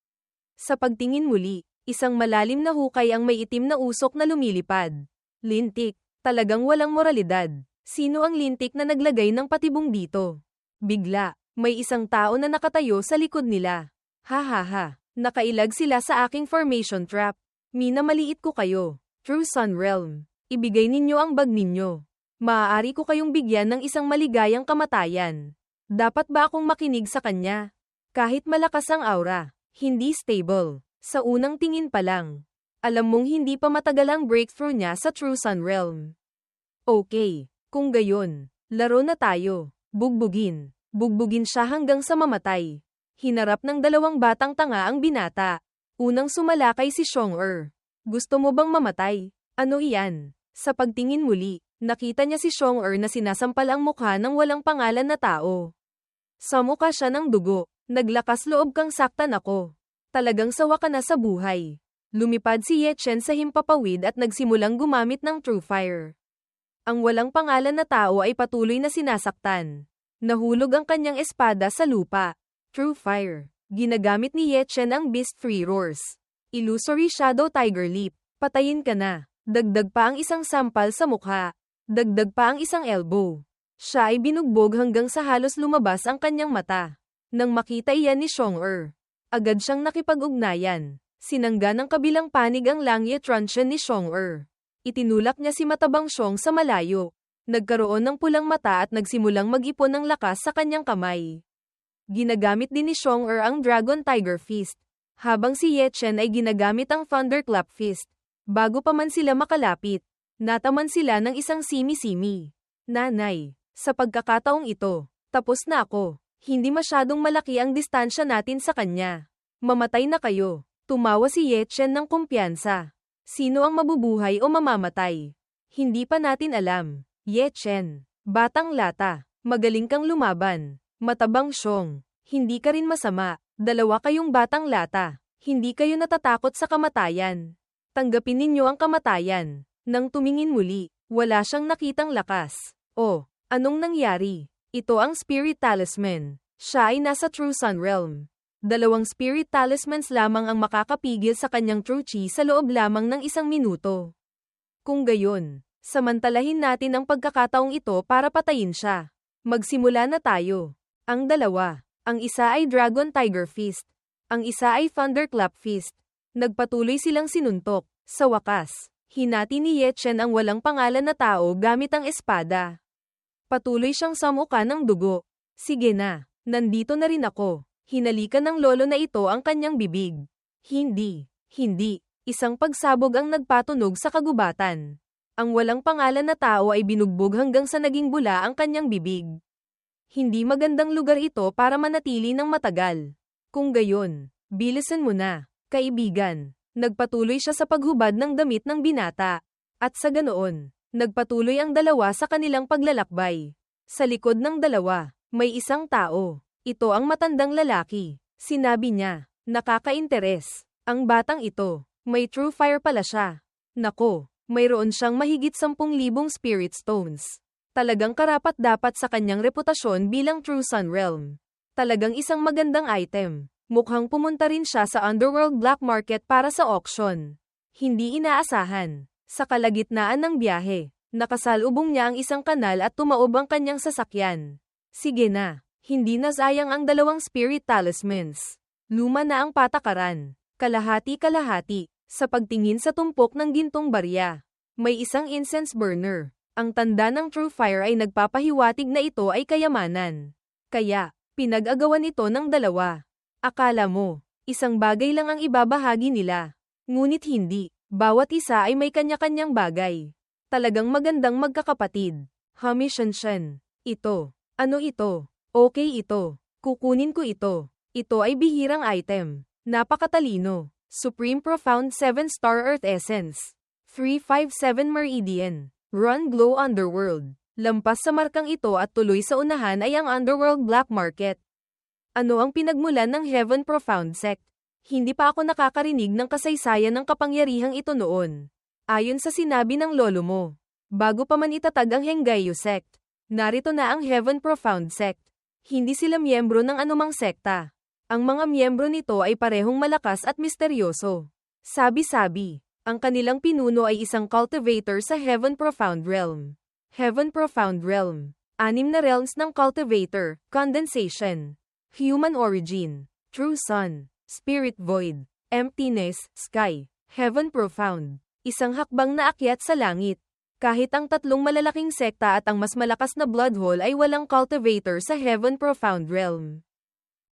Sa pagtingin muli, isang malalim na hukay ang may itim na usok na lumilipad. Lintik. Talagang walang moralidad. Sino ang lintik na naglagay ng patibong dito? Bigla. May isang tao na nakatayo sa likod nila. Ha ha ha. Nakailag sila sa aking formation trap. Minamaliit ko kayo. True Sun Realm. Ibigay ninyo ang bag ninyo. Maaari ko kayong bigyan ng isang maligayang kamatayan. Dapat ba akong makinig sa kanya? Kahit malakas ang aura, hindi stable. Sa unang tingin pa lang. Alam mong hindi pa matagal ang breakthrough niya sa True Sun Realm. Okay. Kung gayon, laro na tayo. Bugbugin. Bugbugin siya hanggang sa mamatay. Hinarap ng 2 batang tanga ang binata. Unang sumalakay si Xiong-er. Gusto mo bang mamatay? Ano iyan? Sa pagtingin muli, nakita niya si Xiong-er na sinasampal ang mukha ng walang pangalan na tao. Sa mukha siya ng dugo. Naglakas loob kang saktan ako. Talagang sawa ka na sa buhay. Lumipad si Ye Chen sa himpapawid at nagsimulang gumamit ng True Fire. Ang walang pangalan na tao ay patuloy na sinasaktan. Nahulog ang kanyang espada sa lupa. True Fire. Ginagamit ni Ye Chen ang Beast Free Roars. Illusory Shadow Tiger Leap. Patayin ka na. Dagdag pa ang isang sampal sa mukha. Dagdag pa ang isang elbow. Siya ay binugbog hanggang sa halos lumabas ang kanyang mata. Nang makita iyan ni Xiong-er, agad siyang nakipag-ugnayan. Sinangga ng kabilang panig ang Langye Truncheon ni Xiong-er. Itinulak niya si Matabang Xiong sa malayo. Nagkaroon ng pulang mata at nagsimulang mag-ipon ng lakas sa kanyang kamay. Ginagamit din ni Xiong-er ang Dragon Tiger Fist, habang si Ye Chen ay ginagamit ang Thunderclap Fist. Bago pa man sila makalapit, nataman sila ng isang simi-simi. Nanay, sa pagkakataong ito, tapos na ako. Hindi masyadong malaki ang distansya natin sa kanya. Mamatay na kayo. Tumawa si Ye Chen ng kumpiyansa. Sino ang mabubuhay o mamamatay? Hindi pa natin alam. Ye Chen, batang lata, magaling kang lumaban. Matabang Xiong, hindi ka rin masama. 2 kayong batang lata, hindi kayo natatakot sa kamatayan. Tanggapin ninyo ang kamatayan. Nang tumingin muli, wala siyang nakitang lakas. Oh, anong nangyari? Ito ang Spirit Talisman. Siya ay nasa True Sun Realm. 2 Spirit Talismans lamang ang makakapigil sa kanyang True Chi sa loob lamang ng 1 minuto. Kung gayon, samantalahin natin ang pagkakataong ito para patayin siya. Magsimula na tayo. Ang 2, ang isa ay Dragon Tiger Fist. Ang isa ay Thunderclap Fist. Nagpatuloy silang sinuntok. Sa wakas, hinati ni Ye Chen ang walang pangalan na tao gamit ang espada. Patuloy siyang samuka ng dugo. Sige na, nandito na rin ako. Hinalikan ng lolo na ito ang kanyang bibig. Hindi. Isang pagsabog ang nagpatunog sa kagubatan. Ang walang pangalan na tao ay binugbog hanggang sa naging bula ang kanyang bibig. Hindi magandang lugar ito para manatili ng matagal. Kung gayon, bilisan mo na, kaibigan. Nagpatuloy siya sa paghubad ng damit ng binata. At sa ganoon, nagpatuloy ang dalawa sa kanilang paglalakbay. Sa likod ng dalawa, may isang tao. Ito ang matandang lalaki. Sinabi niya, nakaka-interes. Ang batang ito, may true fire pala siya. Nako, mayroon siyang mahigit 10,000 spirit stones. Talagang karapat-dapat sa kanyang reputasyon bilang true sun realm. Talagang isang magandang item. Mukhang pumunta rin siya sa underworld black market para sa auction. Hindi inaasahan. Sa kalagitnaan ng biyahe, nakasalubong niya ang isang kanal at tumaob ang kanyang sasakyan. Sige na. Hindi na sayang ang 2 spirit talismans. Luma na ang patakaran. Kalahati-kalahati. Sa pagtingin sa tumpok ng gintong barya, may isang incense burner. Ang tanda ng true fire ay nagpapahiwatig na ito ay kayamanan. Kaya, pinag-agawan ito ng dalawa. Akala mo, isang bagay lang ang ibabahagi nila. Ngunit hindi. Bawat isa ay may kanya-kanyang bagay. Talagang magandang magkakapatid. Hamishanshan. Ito. Ano ito? Okay ito. Kukunin ko ito. Ito ay bihirang item. Napakatalino. Supreme Profound 7-Star Earth Essence. 357 Meridian. Run Glow Underworld. Lampas sa markang ito at tuloy sa unahan ay ang Underworld Black Market. Ano ang pinagmulan ng Heaven Profound Sect? Hindi pa ako nakakarinig ng kasaysayan ng kapangyarihang ito noon. Ayon sa sinabi ng lolo mo. Bago pa man itatag ang Henggayu Sect. Narito na ang Heaven Profound Sect. Hindi sila miyembro ng anumang sekta. Ang mga miyembro nito ay parehong malakas at misteryoso. Sabi-sabi, ang kanilang pinuno ay isang cultivator sa Heaven Profound Realm. Heaven Profound Realm. 6 na realms ng cultivator, condensation, human origin, true sun, spirit void, emptiness, sky, heaven profound. Isang hakbang na akyat sa langit. Kahit ang 3 malalaking sekta at ang mas malakas na blood hole ay walang cultivator sa Heaven Profound Realm.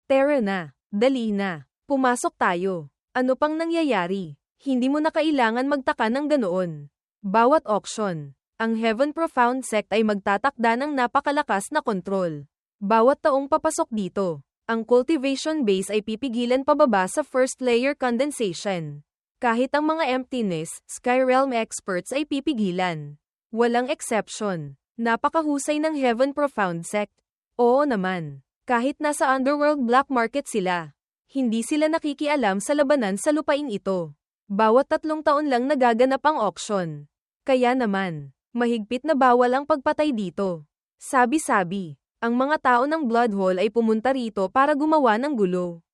Tara na, dali na, pumasok tayo. Ano pang nangyayari? Hindi mo na kailangan magtaka ng ganoon. Bawat auction, ang Heaven Profound Sect ay magtatakda ng napakalakas na kontrol. Bawat taong papasok dito, ang cultivation base ay pipigilan pababa sa first layer condensation. Kahit ang mga emptiness, sky realm experts ay pipigilan. Walang exception. Napakahusay ng Heaven Profound Sect. Oo naman. Kahit nasa underworld black market sila, hindi sila nakikialam sa labanan sa lupain ito. Bawat 3 taon lang nagaganap ang auction. Kaya naman, mahigpit na bawal ang pagpatay dito. Sabi-sabi, ang mga tao ng blood hole ay pumunta rito para gumawa ng gulo.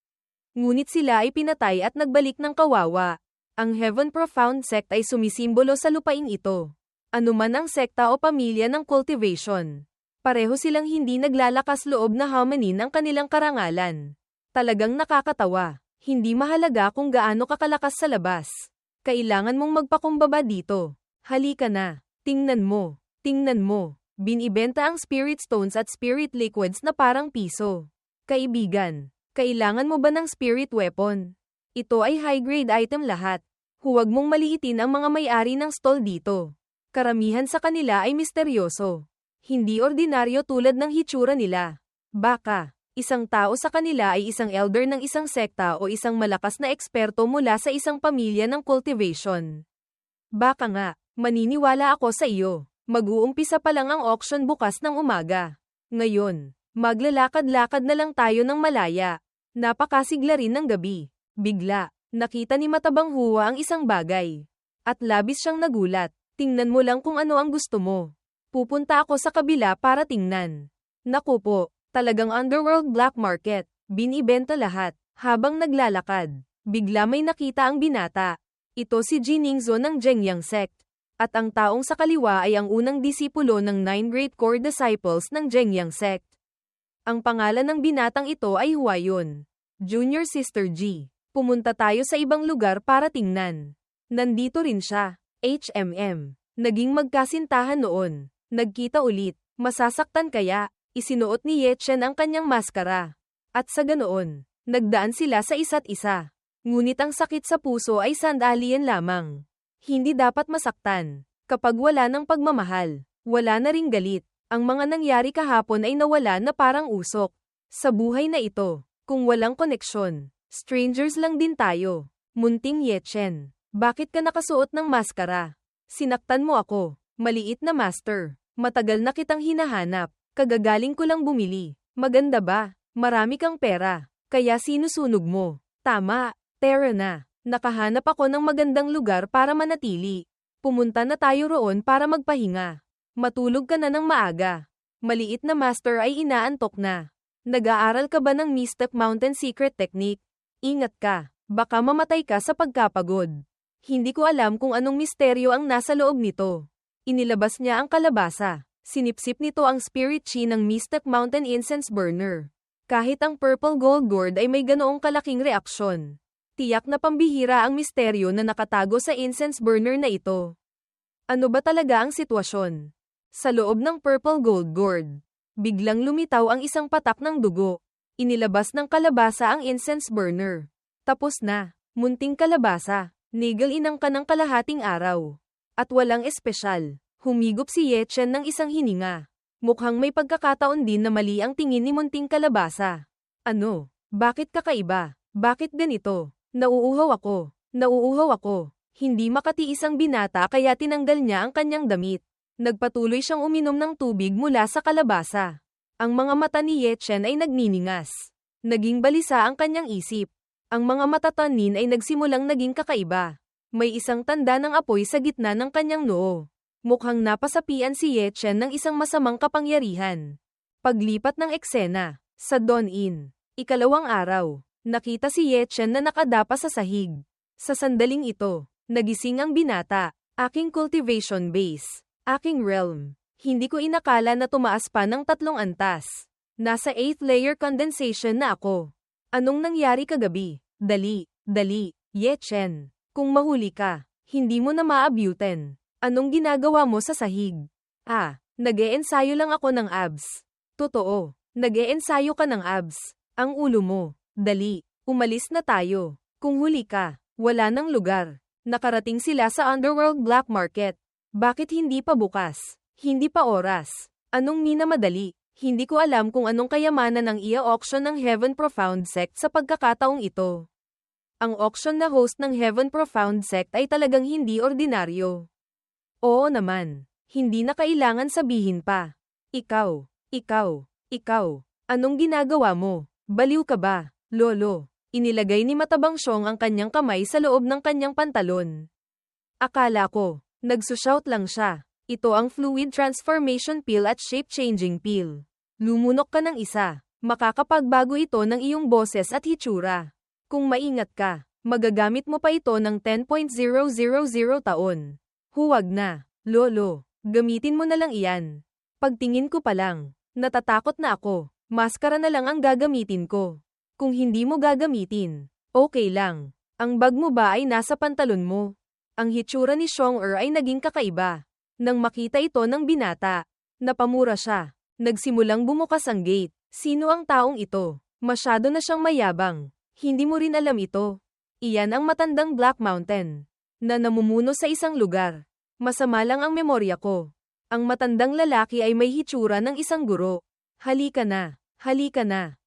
Ngunit sila ay pinatay at nagbalik ng kawawa. Ang Heaven Profound Sect ay sumisimbolo sa lupain ito. Ano man ang sekta o pamilya ng cultivation. Pareho silang hindi naglalakas loob na hamanin ang kanilang karangalan. Talagang nakakatawa. Hindi mahalaga kung gaano kakalakas sa labas. Kailangan mong magpakumbaba dito. Halika na. Tingnan mo. Binibenta ang spirit stones at spirit liquids na parang piso. Kaibigan, kailangan mo ba ng spirit weapon? Ito ay high-grade item lahat. Huwag mong maliitin ang mga may-ari ng stall dito. Karamihan sa kanila ay misteryoso. Hindi ordinaryo tulad ng hitsura nila. Baka, isang tao sa kanila ay isang elder ng isang sekta o isang malakas na eksperto mula sa isang pamilya ng cultivation. Baka nga, maniniwala ako sa iyo. Mag-uumpisa pa lang ang auction bukas ng umaga. Ngayon, maglalakad-lakad na lang tayo ng malaya. Napakasigla rin ng gabi. Bigla, nakita ni Matabang Hua ang isang bagay. At labis siyang nagulat. Tingnan mo lang kung ano ang gusto mo. Pupunta ako sa kabila para tingnan. Naku po, talagang underworld black market. Binibenta lahat. Habang naglalakad, bigla may nakita ang binata. Ito si Jiningzo ng Zhengyang Sect. At ang taong sa kaliwa ay ang unang disipulo ng 9 Great Core Disciples ng Zhengyang Sect. Ang pangalan ng binatang ito ay Huayun. Junior Sister G. Pumunta tayo sa ibang lugar para tingnan. Nandito rin siya. HMM. Naging magkasintahan noon. Nagkita ulit. Masasaktan kaya? Isinuot ni Ye Chen ang kanyang maskara. At sa ganoon, nagdaan sila sa isa't isa. Ngunit ang sakit sa puso ay sandalian lamang. Hindi dapat masaktan. Kapag wala ng pagmamahal, wala na ring galit. Ang mga nangyari kahapon ay nawala na parang usok. Sa buhay na ito, kung walang koneksyon, strangers lang din tayo. Munting Ye Chen, bakit ka nakasuot ng maskara? Sinaktan mo ako, maliit na master. Matagal na kitang hinahanap, kagagaling ko lang bumili. Maganda ba? Marami kang pera, kaya sinusunog mo. Tama, tara na. Nakahanap ako ng magandang lugar para manatili. Pumunta na tayo roon para magpahinga. Matulog ka na ng maaga. Maliit na master ay inaantok na. Nag-aaral ka ba ng Mystic Mountain Secret Technique? Ingat ka, baka mamatay ka sa pagkapagod. Hindi ko alam kung anong misteryo ang nasa loob nito. Inilabas niya ang kalabasa. Sinipsip nito ang spirit chi ng Mystic Mountain Incense Burner. Kahit ang purple gold gourd ay may ganoong kalaking reaksyon. Tiyak na pambihira ang misteryo na nakatago sa incense burner na ito. Ano ba talaga ang sitwasyon? Sa loob ng purple gold gourd, biglang lumitaw ang isang patak ng dugo. Inilabas ng kalabasa ang incense burner. Tapos na, munting kalabasa, nigel-inang ka ng kalahating araw. At walang espesyal, humigop si Ye Chen ng isang hininga. Mukhang may pagkakataon din na mali ang tingin ni munting kalabasa. Ano? Bakit kakaiba? Bakit ganito? Nauuhaw ako. Hindi makatiis ang binata kaya tinanggal niya ang kanyang damit. Nagpatuloy siyang uminom ng tubig mula sa kalabasa. Ang mga mata ni Ye Chen ay nagniningas. Naging balisa ang kanyang isip. Ang mga matatanin ay nagsimulang naging kakaiba. May isang tanda ng apoy sa gitna ng kanyang noo. Mukhang napasapian si Ye Chen ng isang masamang kapangyarihan. Paglipat ng eksena, sa Dawn Inn, ikalawang araw. Nakita si Ye Chen na nakadapa sa sahig. Sa sandaling ito, nagising ang binata. Aking cultivation base. Aking realm. Hindi ko inakala na tumaas pa ng 3 antas. Nasa 8th layer condensation na ako. Anong nangyari kagabi? Dali. Ye Chen. Kung mahuli ka, hindi mo na maabutin. Anong ginagawa mo sa sahig? Nag-e-ensayo lang ako ng abs. Totoo. Nag-e-ensayo ka ng abs. Ang ulo mo. Dali, umalis na tayo. Kung huli ka, wala nang lugar. Nakarating sila sa Underworld Black Market. Bakit hindi pa bukas? Hindi pa oras. Anong minamadali? Hindi ko alam kung anong kayamanan ang ia-auction ng Heaven Profound Sect sa pagkakataong ito. Ang auction na host ng Heaven Profound Sect ay talagang hindi ordinaryo. Oo naman. Hindi na kailangan sabihin pa. Ikaw. Anong ginagawa mo? Baliw ka ba? Lolo, inilagay ni Matabang Xiong ang kanyang kamay sa loob ng kanyang pantalon. Akala ko, nagsushout lang siya. Ito ang Fluid Transformation Pill at Shape-Changing Pill. Lumunok ka ng isa, makakapagbago ito ng iyong boses at hitsura. Kung maingat ka, magagamit mo pa ito ng 10.000 taon. Huwag na, Lolo, gamitin mo na lang iyan. Pagtingin ko pa lang, natatakot na ako, maskara na lang ang gagamitin ko. Kung hindi mo gagamitin, okay lang. Ang bag mo ba ay nasa pantalon mo? Ang hitsura ni Xiong-er ay naging kakaiba. Nang makita ito ng binata, napamura siya. Nagsimulang bumukas ang gate. Sino ang taong ito? Masyado na siyang mayabang. Hindi mo rin alam ito. Iyan ang matandang Black Mountain, na namumuno sa isang lugar. Masama lang ang memorya ko. Ang matandang lalaki ay may hitsura ng isang guro. Halika na.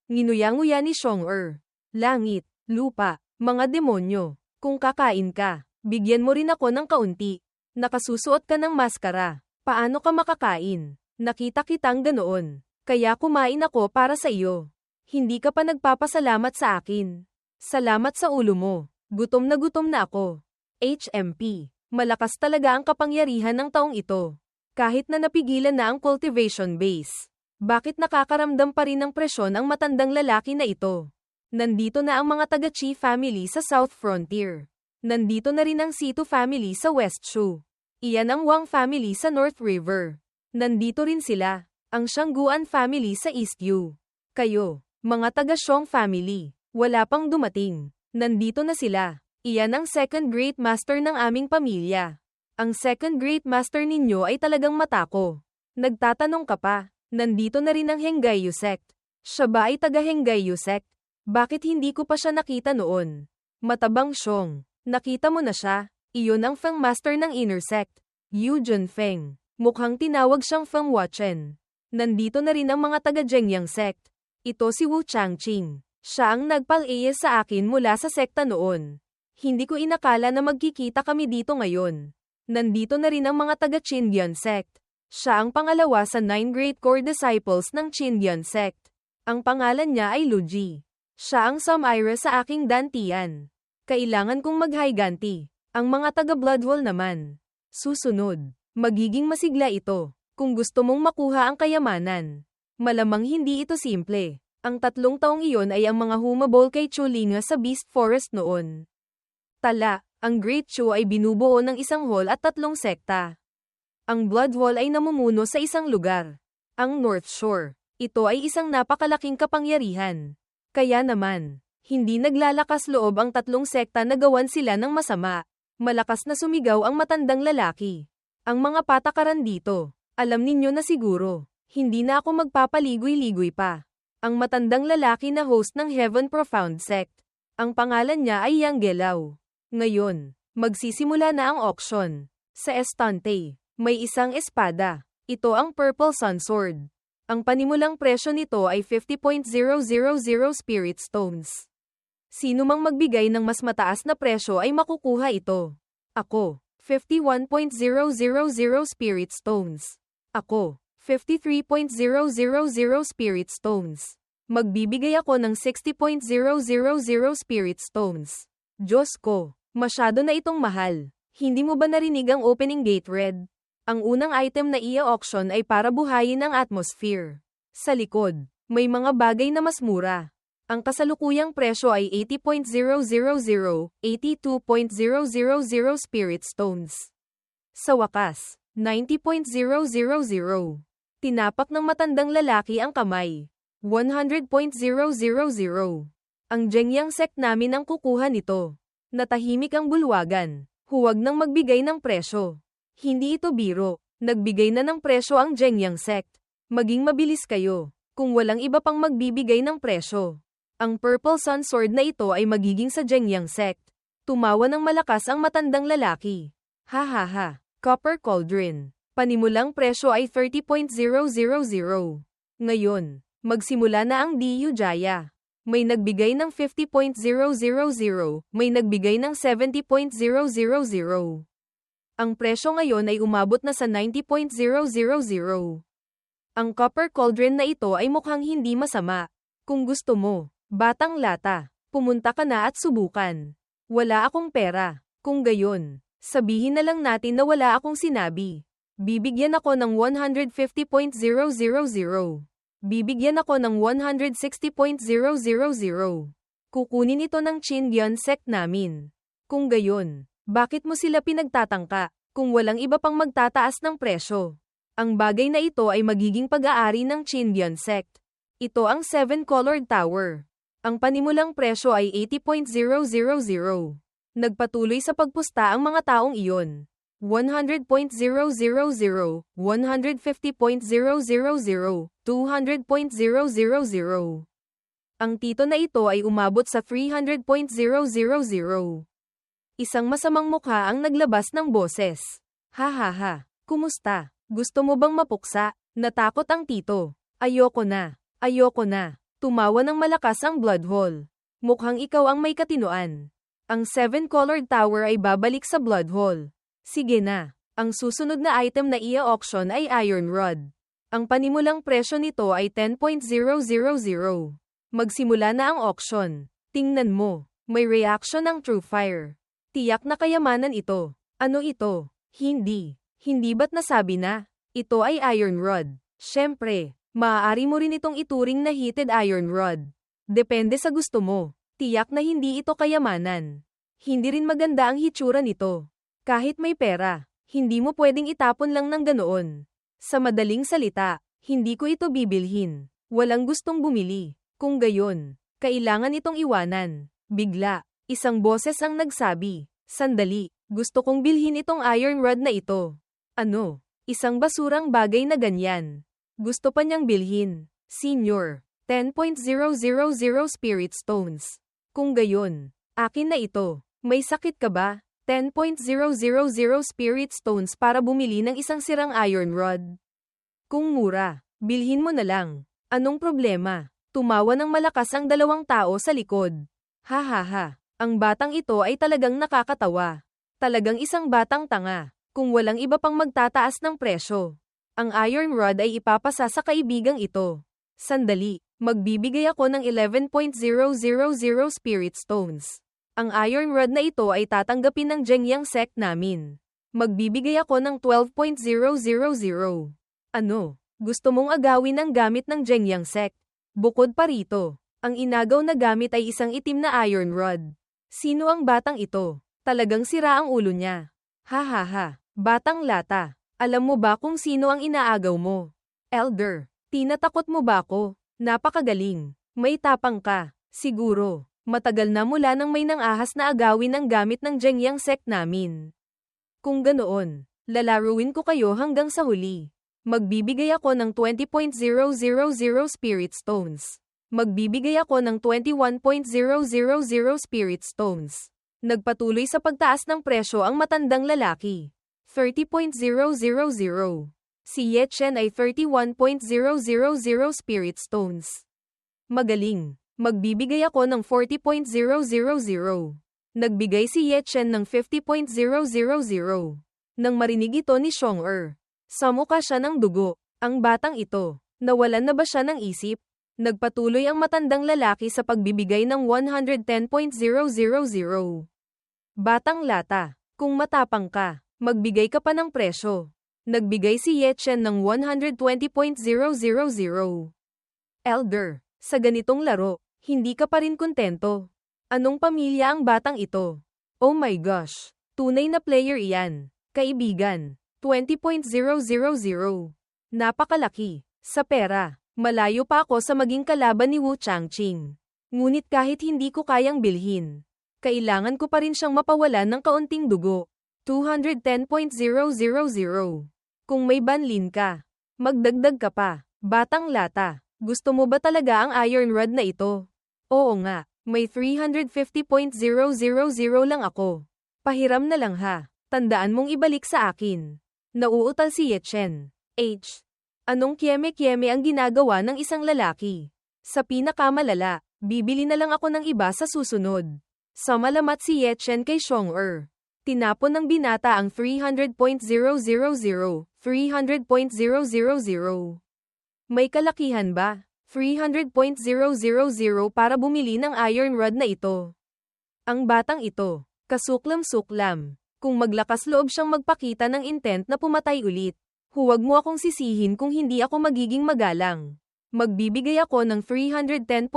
Nginuyang-nguya ni Xiong-er. Langit, lupa, mga demonyo. Kung kakain ka, bigyan mo rin ako ng kaunti. Nakasusuot ka ng maskara. Paano ka makakain? Nakita kitang ganoon. Kaya kumain ako para sa iyo. Hindi ka pa nagpapasalamat sa akin. Salamat sa ulo mo. Gutom na ako. HMP. Malakas talaga ang kapangyarihan ng taong ito. Kahit na napigilan na ang cultivation base. Bakit nakakaramdam pa rin ng presyon ang matandang lalaki na ito? Nandito na ang mga taga-Chi family sa South Frontier. Nandito na rin ang Situ family sa West Shu. Iyan ang Wang family sa North River. Nandito rin sila, ang Shangguan family sa East Yu. Kayo, mga taga-Xiong family, wala pang dumating. Nandito na sila. Iyan ang second great master ng aming pamilya. Ang second great master ninyo ay talagang matako. Nagtatanong ka pa, nandito na rin ang Henggayu sect. Siya ba ay taga Henggayu sect? Bakit hindi ko pa siya nakita noon? Matabang Xiong, nakita mo na siya, iyon ang Feng Master ng Inner Sect. Yu Junfeng, mukhang tinawag siyang Feng Wuchen. Nandito na rin ang mga taga Zhengyang sect. Ito si Wu Changqing. Siya ang nagpal-AS sa akin mula sa sekta noon. Hindi ko inakala na magkikita kami dito ngayon. Nandito na rin ang mga taga Qindian sect. Siya ang pangalawa sa 9 Great Core Disciples ng Qindian sect. Ang pangalan niya ay Lu Ji. Siya ang Samira sa aking dantian. Kailangan kong maghiganti. Ang mga taga Bloodhole naman. Susunod, magiging masigla ito. Kung gusto mong makuha ang kayamanan. Malamang hindi ito simple. Ang 3 taong iyon ay ang mga humabol kay Chulinga sa Beast Forest noon. Tala, ang Great Chu ay binubuo ng isang hall at 3 sekta. Ang Blood Hall ay namumuno sa isang lugar. Ang North Shore. Ito ay isang napakalaking kapangyarihan. Kaya naman, hindi naglalakas loob ang 3 sekta na gawan sila ng masama. Malakas na sumigaw ang matandang lalaki. Ang mga patakaran dito, alam ninyo na siguro, hindi na ako magpapaligoy-ligoy pa. Ang matandang lalaki na host ng Heaven Profound Sect. Ang pangalan niya ay Yang Gelao. Ngayon, magsisimula na ang auction. Sa estante, may isang espada. Ito ang Purple Sun Sword. Ang panimulang presyo nito ay 50.000 Spirit Stones. Sino mang magbigay ng mas mataas na presyo ay makukuha ito. Ako, 51.000 Spirit Stones. Ako, 53.000 Spirit Stones. Magbibigay ako ng 60.000 Spirit Stones. Diyos ko, masyado na itong mahal. Hindi mo ba narinig ang opening gate red? Ang unang item na i-auction ay para buhayin ang atmosphere. Sa likod, may mga bagay na mas mura. Ang kasalukuyang presyo ay 80.000, 82.000 Spirit Stones. Sa wakas, 90.000. Tinapak ng matandang lalaki ang kamay. 100.000. Ang Zhengyang sect namin ang kukuha nito. Natahimik ang bulwagan. Huwag nang magbigay ng presyo. Hindi ito biro. Nagbigay na ng presyo ang Zhengyang sect. Maging mabilis kayo, kung walang iba pang magbibigay ng presyo. Ang Purple Sun Sword na ito ay magiging sa Zhengyang sect. Tumawa ng malakas ang matandang lalaki. Ha ha ha. Copper Cauldron. Panimulang presyo ay 30.000. Ngayon, magsimula na ang DU Jaya. May nagbigay ng 50.000, may nagbigay ng 70.000. Ang presyo ngayon ay umabot na sa 90.000. Ang Copper Cauldron na ito ay mukhang hindi masama. Kung gusto mo, batang lata, pumunta ka na at subukan. Wala akong pera. Kung gayon, sabihin na lang natin na wala akong sinabi. Bibigyan ako ng 150.000. Bibigyan ako ng 160.000. Kukunin ito ng Qindian sect namin. Kung gayon, bakit mo sila pinagtatangka, kung walang iba pang magtataas ng presyo? Ang bagay na ito ay magiging pag-aari ng Qindian sect. Ito ang 7-colored tower. Ang panimulang presyo ay 80.000. Nagpatuloy sa pagpusta ang mga taong iyon. 100.000, 150.000, 200.000. Ang tito na ito ay umabot sa 300.000. Isang masamang mukha ang naglabas ng boses. Ha ha ha, kumusta? Gusto mo bang mapuksa? Natakot ang tito. Ayoko na. Ayoko na. Tumawa ng malakas ang Bloodhole. Mukhang ikaw ang may katinoan. Ang 7-colored tower ay babalik sa Bloodhole. Sige na. Ang susunod na item na i-auction ay Iron Rod. Ang panimulang presyo nito ay 10.000. Magsimula na ang auction. Tingnan mo. May reaction ng True Fire. Tiyak na kayamanan ito. Ano ito? Hindi. Hindi ba't nasabi na? Ito ay Iron Rod. Siyempre, maaari mo rin itong ituring na heated Iron Rod. Depende sa gusto mo. Tiyak na hindi ito kayamanan. Hindi rin maganda ang hitsura nito. Kahit may pera, hindi mo pwedeng itapon lang ng ganoon. Sa madaling salita, hindi ko ito bibilhin. Walang gustong bumili. Kung gayon, kailangan itong iwanan. Bigla, isang boses ang nagsabi, "Sandali, gusto kong bilhin itong Iron Rod na ito." Ano? Isang basurang bagay na ganyan. Gusto pa niyang bilhin. Senior. 10.000 Spirit Stones. Kung gayon, akin na ito. May sakit ka ba? 10.000 Spirit Stones para bumili ng isang sirang iron rod. Kung mura, bilhin mo na lang. Anong problema? Tumawa ng malakas ang dalawang tao sa likod. Ha ha ha. Ang batang ito ay talagang nakakatawa. Talagang isang batang tanga. Kung walang iba pang magtataas ng presyo. Ang iron rod ay ipapasa sa kaibigang ito. Sandali, magbibigay ako ng 11.000 Spirit Stones. Ang iron rod na ito ay tatanggapin ng Jengyang sect namin. Magbibigay ako ng 12.000. Ano? Gusto mong agawin ang gamit ng Jengyang sect? Bukod pa rito, ang inagaw na gamit ay isang itim na iron rod. Sino ang batang ito? Talagang sira ang ulo niya. Ha ha ha, batang lata. Alam mo ba kung sino ang inaagaw mo? Elder, tinatakot mo ba ako? Napakagaling. May tapang ka. Siguro. Matagal na mula nang may nangahas na agawin ang gamit ng Jengyang sect namin. Kung ganoon, lalaruin ko kayo hanggang sa huli. Magbibigay ako ng 20.000 Spirit Stones. Magbibigay ako ng 21.000 Spirit Stones. Nagpatuloy sa pagtaas ng presyo ang matandang lalaki. 30.000. Si Ye Chen ay 31.000 Spirit Stones. Magaling. Magbibigay ako ng 40.000. Nagbigay si Ye Chen ng 50.000. Nang marinig ito ni Xiong-er, samukha siya ng dugo. Ang batang ito, nawalan na ba siya ng isip? Nagpatuloy ang matandang lalaki sa pagbibigay ng 110.000. Batang lata, kung matapang ka, magbigay ka pa ng presyo. Nagbigay si Ye Chen ng 120.000. Elder, sa ganitong laro, hindi ka pa rin kontento. Anong pamilya ang batang ito? Oh my gosh, tunay na player iyan. Kaibigan, 20.000. Napakalaki. Sa pera, malayo pa ako sa maging kalaban ni Wu Changqing. Ngunit kahit hindi ko kayang bilhin, kailangan ko pa rin siyang mapawalan ng kaunting dugo. 210.000. Kung may banlin ka, magdagdag ka pa. Batang lata, gusto mo ba talaga ang iron rod na ito? Oo nga, may 350.000 lang ako. Pahiram na lang ha. Tandaan mong ibalik sa akin. Nauutal si Ye Chen. H. Anong kieme-kieme ang ginagawa ng isang lalaki? Sa pinakamalala, bibili na lang ako ng iba sa susunod. Samalamat si Ye Chen kay Xiong-er. Tinapon ng binata ang 300.000. 300.000. May kalakihan ba? 300.000 para bumili ng iron rod na ito. Ang batang ito, kasuklam-suklam. Kung maglakas loob siyang magpakita ng intent na pumatay ulit, huwag mo akong sisihin kung hindi ako magiging magalang. Magbibigay ako ng 310.000.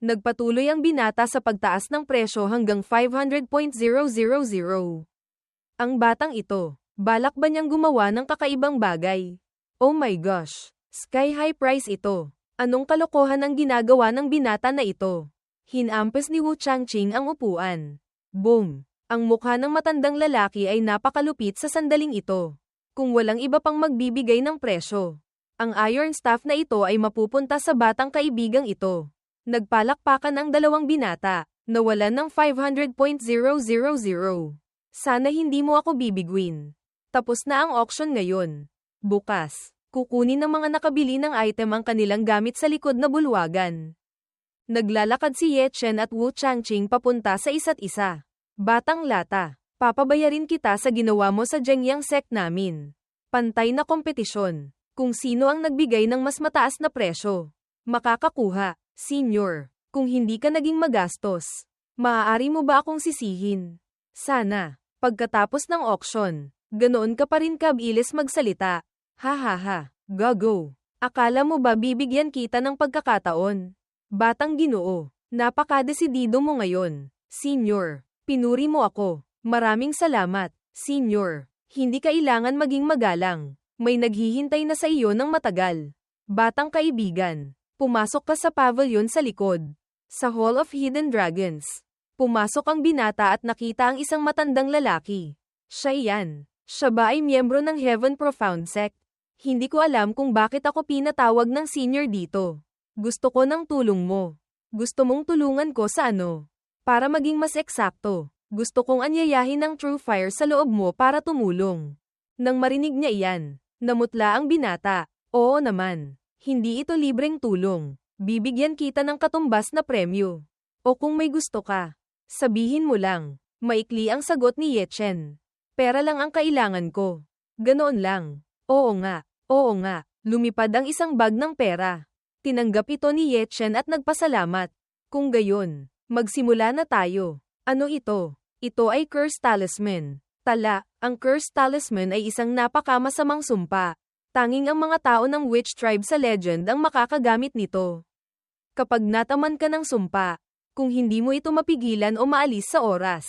Nagpatuloy ang binata sa pagtaas ng presyo hanggang 500.000. Ang batang ito, balak ba niyang gumawa ng kakaibang bagay? Oh my gosh! Sky high price ito. Anong kalokohan ang ginagawa ng binata na ito? Hinampas ni Wu Changqing ang upuan. Boom! Ang mukha ng matandang lalaki ay napakalupit sa sandaling ito. Kung walang iba pang magbibigay ng presyo, ang iron staff na ito ay mapupunta sa batang kaibigang ito. Nagpalakpakan ang dalawang binata, nawalan ng 500.000. Sana hindi mo ako bibigwin. Tapos na ang auction ngayon. Bukas, kukunin ng mga nakabili ng item ang kanilang gamit sa likod na bulwagan. Naglalakad si Ye Chen at Wu Changqing papunta sa isa't isa. Batang lata, papabayarin kita sa ginawa mo sa Jengyang sect namin. Pantay na kompetisyon. Kung sino ang nagbigay ng mas mataas na presyo, makakakuha. Senior, kung hindi ka naging magastos, maaari mo ba akong sisihin? Sana, pagkatapos ng auction, ganoon ka pa rin kabilis magsalita. Ha ha ha, gago. Akala mo ba bibigyan kita ng pagkakataon? Batang Ginoo, napakadesidido mo ngayon. Senior, pinuri mo ako. Maraming salamat, Senior. Hindi kailangan maging magalang. May naghihintay na sa iyo ng matagal. Batang kaibigan, pumasok ka sa pavilion sa likod. Sa Hall of Hidden Dragons. Pumasok ang binata at nakita ang isang matandang lalaki. Siya iyan. Siya ba ay miyembro ng Heaven Profound Sect? Hindi ko alam kung bakit ako pinatawag ng senior dito. Gusto ko ng tulong mo. Gusto mong tulungan ko sa ano? Para maging mas eksakto, gusto kong anyayahin ng True Fire sa loob mo para tumulong. Nang marinig niya iyan, namutla ang binata. Oo naman. Hindi ito libreng tulong. Bibigyan kita ng katumbas na premyo. O kung may gusto ka, sabihin mo lang. Maikli ang sagot ni Yechen. Pera lang ang kailangan ko. Ganoon lang. Oo nga. Oo nga. Lumipad ang isang bag ng pera. Tinanggap ito ni Yechen at nagpasalamat. Kung gayon, magsimula na tayo. Ano ito? Ito ay Curse Talisman. Tala, ang Curse Talisman ay isang napakamasamang sumpa. Tanging ang mga tao ng Witch Tribe sa legend ang makakagamit nito. Kapag nataman ka ng sumpa, kung hindi mo ito mapigilan o maalis sa oras,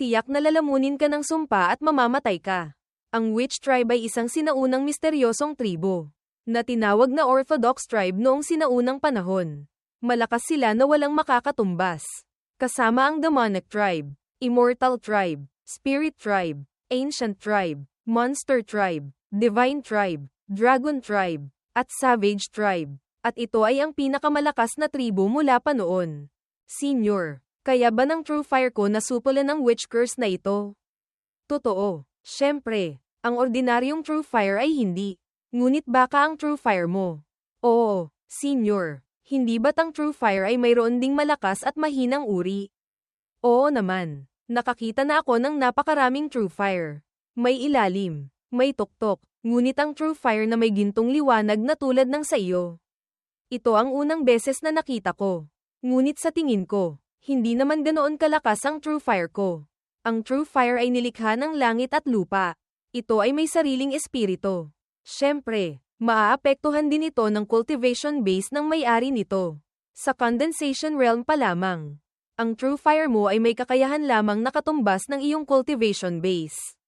tiyak na lalamunin ka ng sumpa at mamamatay ka. Ang Witch Tribe ay isang sinaunang misteryosong tribo na tinawag na Orthodox Tribe noong sinaunang panahon. Malakas sila na walang makakatumbas. Kasama ang Demonic Tribe, Immortal Tribe, Spirit Tribe, Ancient Tribe, Monster Tribe, Divine Tribe, Dragon Tribe, at Savage Tribe. At ito ay ang pinakamalakas na tribo mula pa noon. Senior, kaya ba ng True Fire ko nasupulan ng witch curse na ito? Totoo. Siyempre, ang ordinaryong True Fire ay hindi. Ngunit baka ang True Fire mo. Oo, Senior. Hindi ba't ang True Fire ay mayroon ding malakas at mahinang uri? Oo naman. Nakakita na ako ng napakaraming True Fire. May ilalim, may tuktok, ngunit ang True Fire na may gintong liwanag na tulad ng sa iyo. Ito ang unang beses na nakita ko. Ngunit sa tingin ko, hindi naman ganoon kalakas ang True Fire ko. Ang True Fire ay nilikha ng langit at lupa. Ito ay may sariling espiritu. Siyempre, maaapektuhan din ito ng cultivation base ng may-ari nito. Sa condensation realm pa lamang. Ang True Fire mo ay may kakayahan lamang nakatumbas ng iyong cultivation base.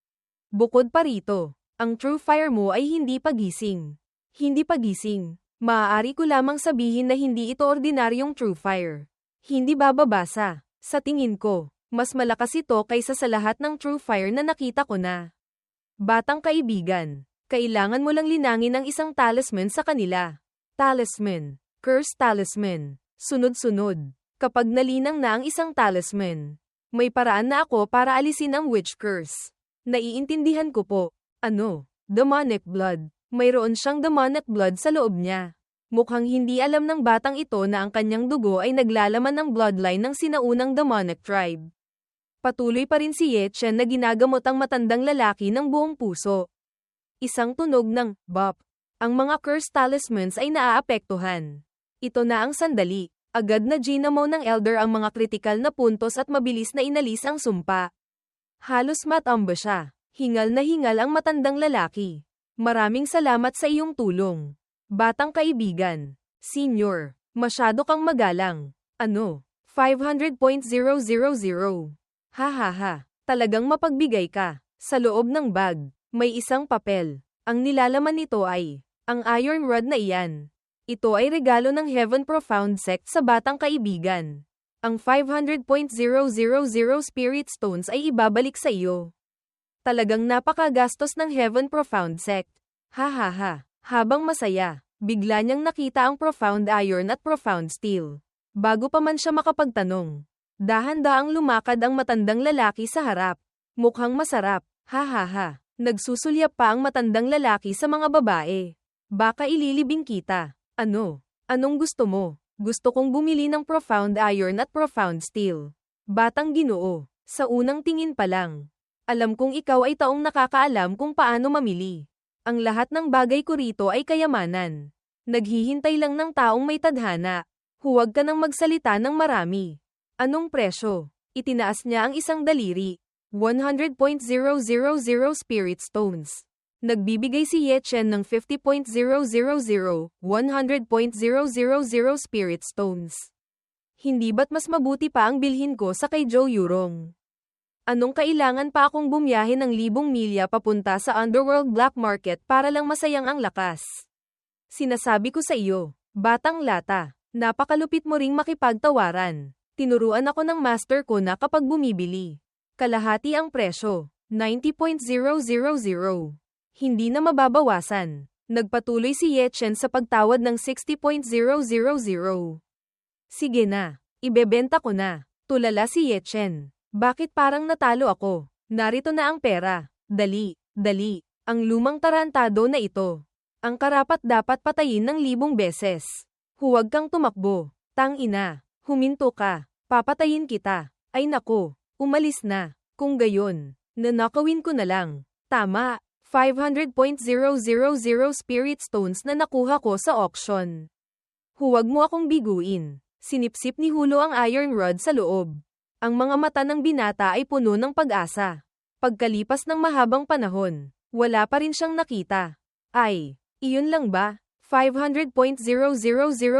Bukod pa rito, ang True Fire mo ay hindi pagising. Hindi pagising. Maaari ko lamang sabihin na hindi ito ordinaryong True Fire. Hindi bababasa. Sa tingin ko, mas malakas ito kaysa sa lahat ng True Fire na nakita ko na. Batang kaibigan, kailangan mo lang linangin ang isang talisman sa kanila. Talisman, Curse Talisman, sunod-sunod. Kapag nalinang na ang isang talisman, may paraan na ako para alisin ang witch curse. Naiintindihan ko po. Ano? Demonic blood. Mayroon siyang demonic blood sa loob niya. Mukhang hindi alam ng batang ito na ang kanyang dugo ay naglalaman ng bloodline ng sinaunang demonic tribe. Patuloy pa rin si Yechen na ginagamot ang matandang lalaki ng buong puso. Isang tunog ng bop. Ang mga curse talismans ay naaapektuhan. Ito na ang sandali. Agad na ginamo ng elder ang mga kritikal na puntos at mabilis na inalis ang sumpa. Halos matamba siya. Hingal na hingal ang matandang lalaki. Maraming salamat sa iyong tulong. Batang kaibigan. Senior, masyado kang magalang. Ano? 500.000. Hahaha. Talagang mapagbigay ka. Sa loob ng bag, may isang papel. Ang nilalaman nito ay ang iron rod na iyan. Ito ay regalo ng Heaven Profound Sect sa batang kaibigan. Ang 500.000 Spirit Stones ay ibabalik sa iyo. Talagang napakagastos ng Heaven Profound Sect. Hahaha. Habang masaya, bigla niyang nakita ang Profound Iron at Profound Steel. Bago pa man siya makapagtanong, dahan-daang lumakad ang matandang lalaki sa harap. Mukhang masarap. Hahaha. Nagsusulyap pa ang matandang lalaki sa mga babae. Baka ililibing kita. Ano? Anong gusto mo? Gusto kong bumili ng Profound Iron at Profound Steel. Batang Ginoo, sa unang tingin pa lang. Alam kong ikaw ay taong nakakaalam kung paano mamili. Ang lahat ng bagay ko rito ay kayamanan. Naghihintay lang ng taong may tadhana. Huwag ka nang magsalita ng marami. Anong presyo? Itinaas niya ang isang daliri. 100.000 Spirit Stones. Nagbibigay si Yechen ng 50.000, 100.000 Spirit Stones. Hindi ba't mas mabuti pa ang bilhin ko sa kay Joe Yurong? Anong kailangan pa akong bumiyahe ng 1,000 milya papunta sa Underworld Black Market para lang masayang ang lakas? Sinasabi ko sa iyo, batang lata, napakalupit mo ring makipagtawaran. Tinuruan ako ng master ko na kapag bumibili, kalahati ang presyo. 90.000. Hindi na mababawasan. Nagpatuloy si Ye Chen sa pagtawad ng 60.000. Sige na. Ibebenta ko na. Tulala si Ye Chen. Bakit parang natalo ako? Narito na ang pera. Dali, dali. Ang lumang tarantado na ito. Ang karapat dapat patayin ng 1,000 beses. Huwag kang tumakbo. Tang ina. Huminto ka. Papatayin kita. Ay nako. Umalis na. Kung gayon, nanakawin ko na lang. Tama. 500.000 spirit stones na nakuha ko sa auction. Huwag mo akong biguin. Sinipsip ni Hulo ang iron rod sa loob. Ang mga mata ng binata ay puno ng pag-asa. Pagkalipas ng mahabang panahon, wala pa rin siyang nakita. Ay, iyon lang ba? 500.000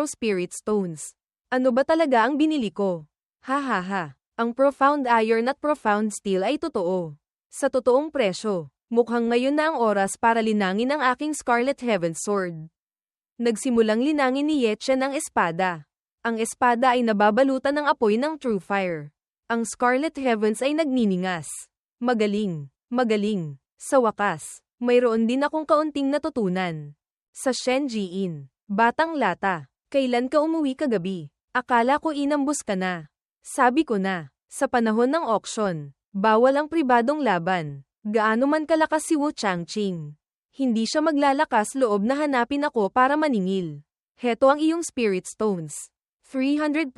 spirit stones. Ano ba talaga ang binili ko? Ha ha ha. Ang profound iron at profound steel ay totoo. Sa totoong presyo. Mukhang ngayon na ang oras para linangin ang aking Scarlet Heaven Sword. Nagsimulang linangin ni Ye Chen ang espada. Ang espada ay nababalutan ng apoy ng True Fire. Ang Scarlet Heavens ay nagniningas. Magaling, magaling. Sa wakas, mayroon din akong kaunting natutunan. Sa Shen Jiin, batang lata, kailan ka umuwi kagabi? Akala ko inambus ka na. Sabi ko na, sa panahon ng auction, bawal ang pribadong laban. Gaano man kalakas si Wu Changqing. Hindi siya maglalakas loob na hanapin ako para maningil. Heto ang iyong spirit stones. 300.000.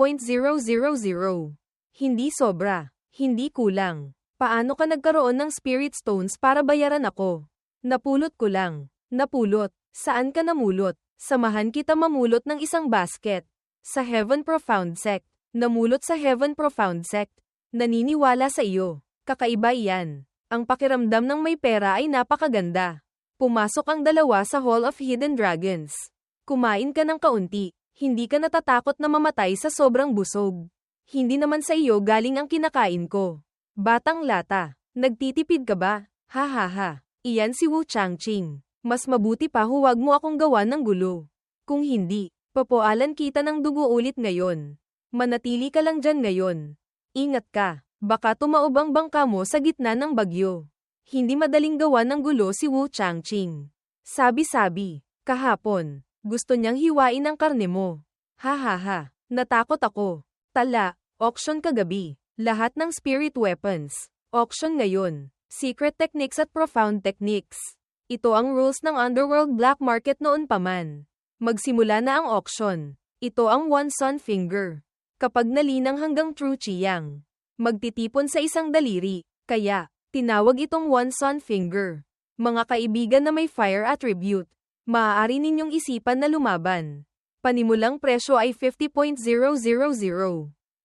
Hindi sobra. Hindi kulang. Paano ka nagkaroon ng spirit stones para bayaran ako? Napulot ko lang. Napulot. Saan ka namulot? Samahan kita mamulot ng isang basket. Sa Heaven Profound Sect. Namulot sa Heaven Profound Sect. Naniniwala sa iyo. Kakaiba iyan. Ang pakiramdam ng may pera ay napakaganda. Pumasok ang dalawa sa Hall of Hidden Dragons. Kumain ka ng kaunti, hindi ka natatakot na mamatay sa sobrang busog. Hindi naman sa iyo galing ang kinakain ko. Batang lata, nagtitipid ka ba? Ha ha ha. Iyan si Wu Changqing. Mas mabuti pa huwag mo akong gawa ng gulo. Kung hindi, papualan kita ng dugo ulit ngayon. Manatili ka lang dyan ngayon. Ingat ka. Baka tumaob ang bangka mo sa gitna ng bagyo. Hindi madaling gawa ng gulo si Wu Changqing. Sabi-sabi, kahapon, gusto niyang hiwain ang karne mo. Ha ha ha, natakot ako. Tala, auction kagabi. Lahat ng spirit weapons. Auction ngayon. Secret techniques at profound techniques. Ito ang rules ng underworld black market noon pa man. Magsimula na ang auction. Ito ang One Sun Finger. Kapag nalinang hanggang True Chiyang. Magtitipon sa isang daliri, kaya, tinawag itong One Sun Finger. Mga kaibigan na may fire attribute, maaari ninyong isipan na lumaban. Panimulang presyo ay 50.000.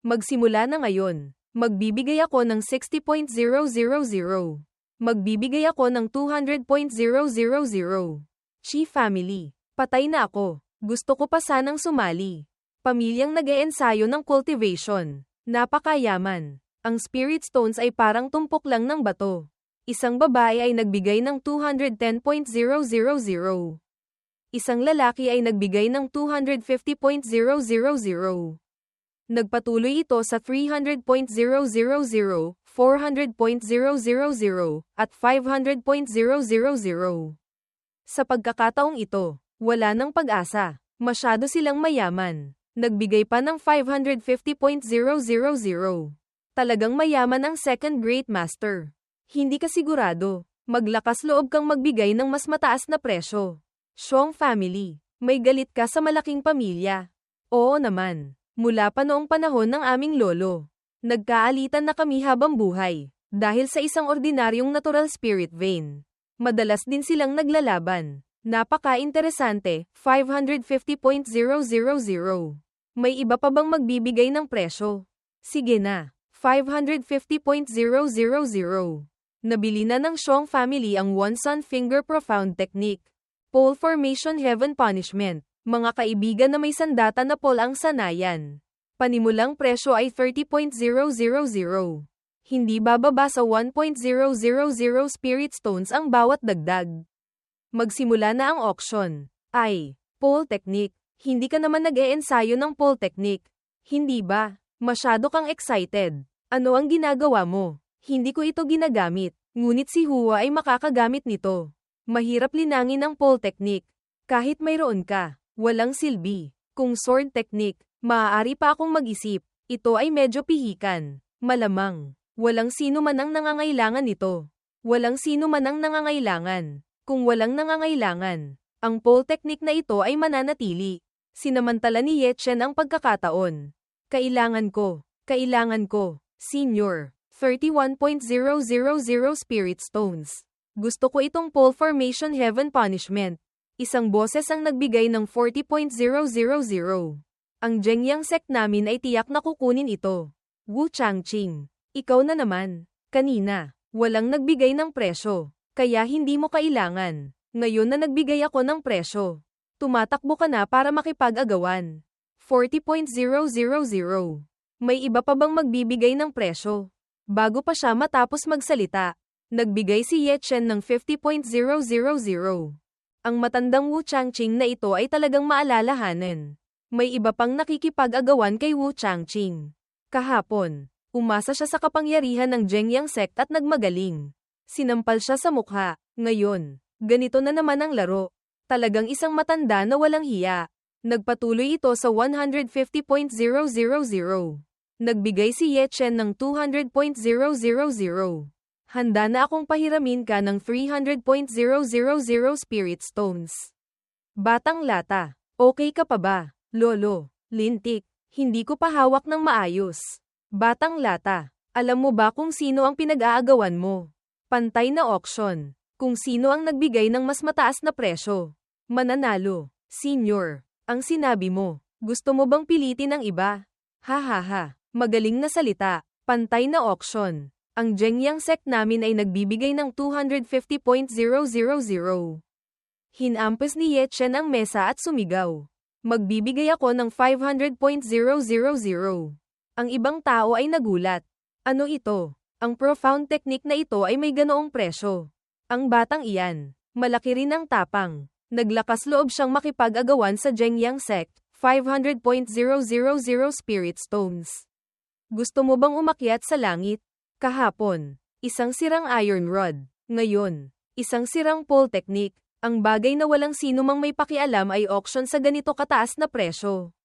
Magsimula na ngayon. Magbibigay ako ng 60.000. Magbibigay ako ng 200.000. Chi family, patay na ako. Gusto ko pa sanang sumali. Pamilyang nag-eensayo ng cultivation. Napakayaman. Ang spirit stones ay parang tumpok lang ng bato. Isang babae ay nagbigay ng 210.000. Isang lalaki ay nagbigay ng 250.000. Nagpatuloy ito sa 300.000, 400.000, at 500.000. Sa pagkakataong ito, wala nang pag-asa. Masyado silang mayaman. Nagbigay pa ng 550.000. Talagang mayaman ang second great master. Hindi ka sigurado. Maglakas loob kang magbigay ng mas mataas na presyo. Shuang family, may galit ka sa malaking pamilya. Oo naman. Mula pa noong panahon ng aming lolo. Nagkaalitan na kami habang buhay. Dahil sa isang ordinaryong natural spirit vein. Madalas din silang naglalaban. Napaka-interesante, 550.000. May iba pa bang magbibigay ng presyo? Sige na, 550.000. Nabili na ng Shuang family ang One Sun Finger Profound Technique. Pole Formation Heaven Punishment. Mga kaibigan na may sandata na pole ang sanayan. Panimulang presyo ay 30.000. Hindi bababa sa 1.000 spirit stones ang bawat dagdag. Magsimula na ang auction. Ay, pole technique. Hindi ka naman nag-eensayo ng pole technique. Hindi ba? Masyado kang excited. Ano ang ginagawa mo? Hindi ko ito ginagamit. Ngunit si Hua ay makakagamit nito. Mahirap linangin ang pole technique. Kahit mayroon ka, walang silbi. Kung sword technique, maaari pa akong mag-isip. Ito ay medyo pihikan. Malamang, walang sino man ang nangangailangan nito. Walang sino man ang nangangailangan. Kung walang nangangailangan, ang pole technique na ito ay mananatili. Sinamantala ni Ye Chen ang pagkakataon. Kailangan ko, Senior. 31.000 Spirit Stones. Gusto ko itong pole formation heaven punishment. Isang boses ang nagbigay ng 40.000. Ang Zhengyang sect namin ay tiyak na kukunin ito. Wu Changqing. Ikaw na naman. Kanina, walang nagbigay ng presyo. Kaya hindi mo kailangan. Ngayon na nagbigay ako ng presyo. Tumatakbo ka na para makipag-agawan. 40.000. May iba pa bang magbibigay ng presyo? Bago pa siya matapos magsalita, nagbigay si Ye Chen ng 50.000. Ang matandang Wu Changqing na ito ay talagang maalalahanin. May iba pang nakikipag-agawan kay Wu Changqing. Kahapon, umasa siya sa kapangyarihan ng Zhengyang sect at nagmagaling. Sinampal siya sa mukha. Ngayon, ganito na naman ang laro. Talagang isang matanda na walang hiya. Nagpatuloy ito sa 150.000. Nagbigay si Ye Chen ng 200.000. Handa na akong pahiramin ka ng 300.000 Spirit Stones. Batang Lata, okay ka pa ba? Lolo, lintik, hindi ko pa hawak ng maayos. Batang Lata, alam mo ba kung sino ang pinag-aagawan mo? Pantay na auction. Kung sino ang nagbigay ng mas mataas na presyo. Mananalo. Senior, ang sinabi mo. Gusto mo bang pilitin ang iba? Ha. Magaling na salita. Pantay na auction. Ang Zhengyang sect namin ay nagbibigay ng 250.000. Hinampes ni Ye Chen ang mesa at sumigaw. Magbibigay ako ng 500.000. Ang ibang tao ay nagulat. Ano ito? Ang profound technique na ito ay may ganoong presyo. Ang batang iyan, malaki rin ang tapang. Naglakas loob siyang makipag-agawan sa Zhengyang sect. 500.000 Spirit Stones. Gusto mo bang umakyat sa langit? Kahapon, isang sirang iron rod. Ngayon, isang sirang pole technique. Ang bagay na walang sino mang may pakialam ay auction sa ganito kataas na presyo.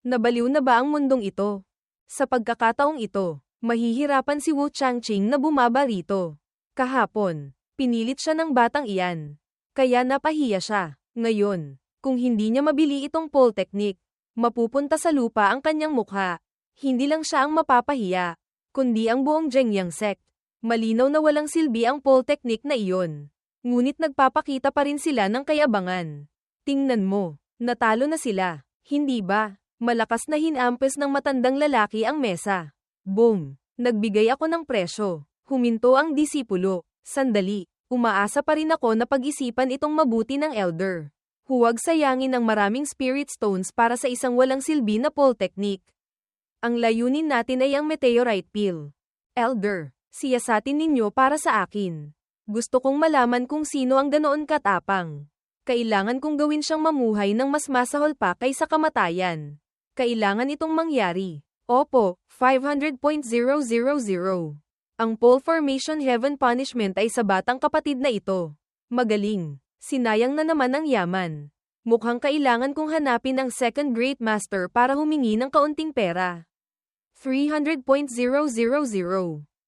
Nabaliw na ba ang mundong ito? Sa pagkakataong ito, mahihirapan si Wu Changqing na bumaba rito. Kahapon, pinilit siya ng batang iyan. Kaya napahiya siya. Ngayon, kung hindi niya mabili itong pole technique, mapupunta sa lupa ang kanyang mukha. Hindi lang siya ang mapapahiya, kundi ang buong Zhengyang sect. Malinaw na walang silbi ang pole technique na iyon. Ngunit nagpapakita pa rin sila ng kayabangan. Tingnan mo, natalo na sila. Hindi ba? Malakas na hinampes ng matandang lalaki ang mesa. Boom! Nagbigay ako ng presyo. Huminto ang disipulo. Sandali, umaasa pa rin ako na pag-isipan itong mabuti ng elder. Huwag sayangin ang maraming spirit stones para sa isang walang silbi na pole technique. Ang layunin natin ay ang meteorite pill. Elder, siyasatin ninyo para sa akin. Gusto kong malaman kung sino ang ganoon katapang. Kailangan kong gawin siyang mamuhay ng mas masahol pa kaysa kamatayan. Kailangan itong mangyari. Opo, 500.000. Ang pole formation heaven punishment ay sa batang kapatid na ito. Magaling. Sinayang na naman ang yaman. Mukhang kailangan kong hanapin ang second great master para humingi ng kaunting pera. 300.000.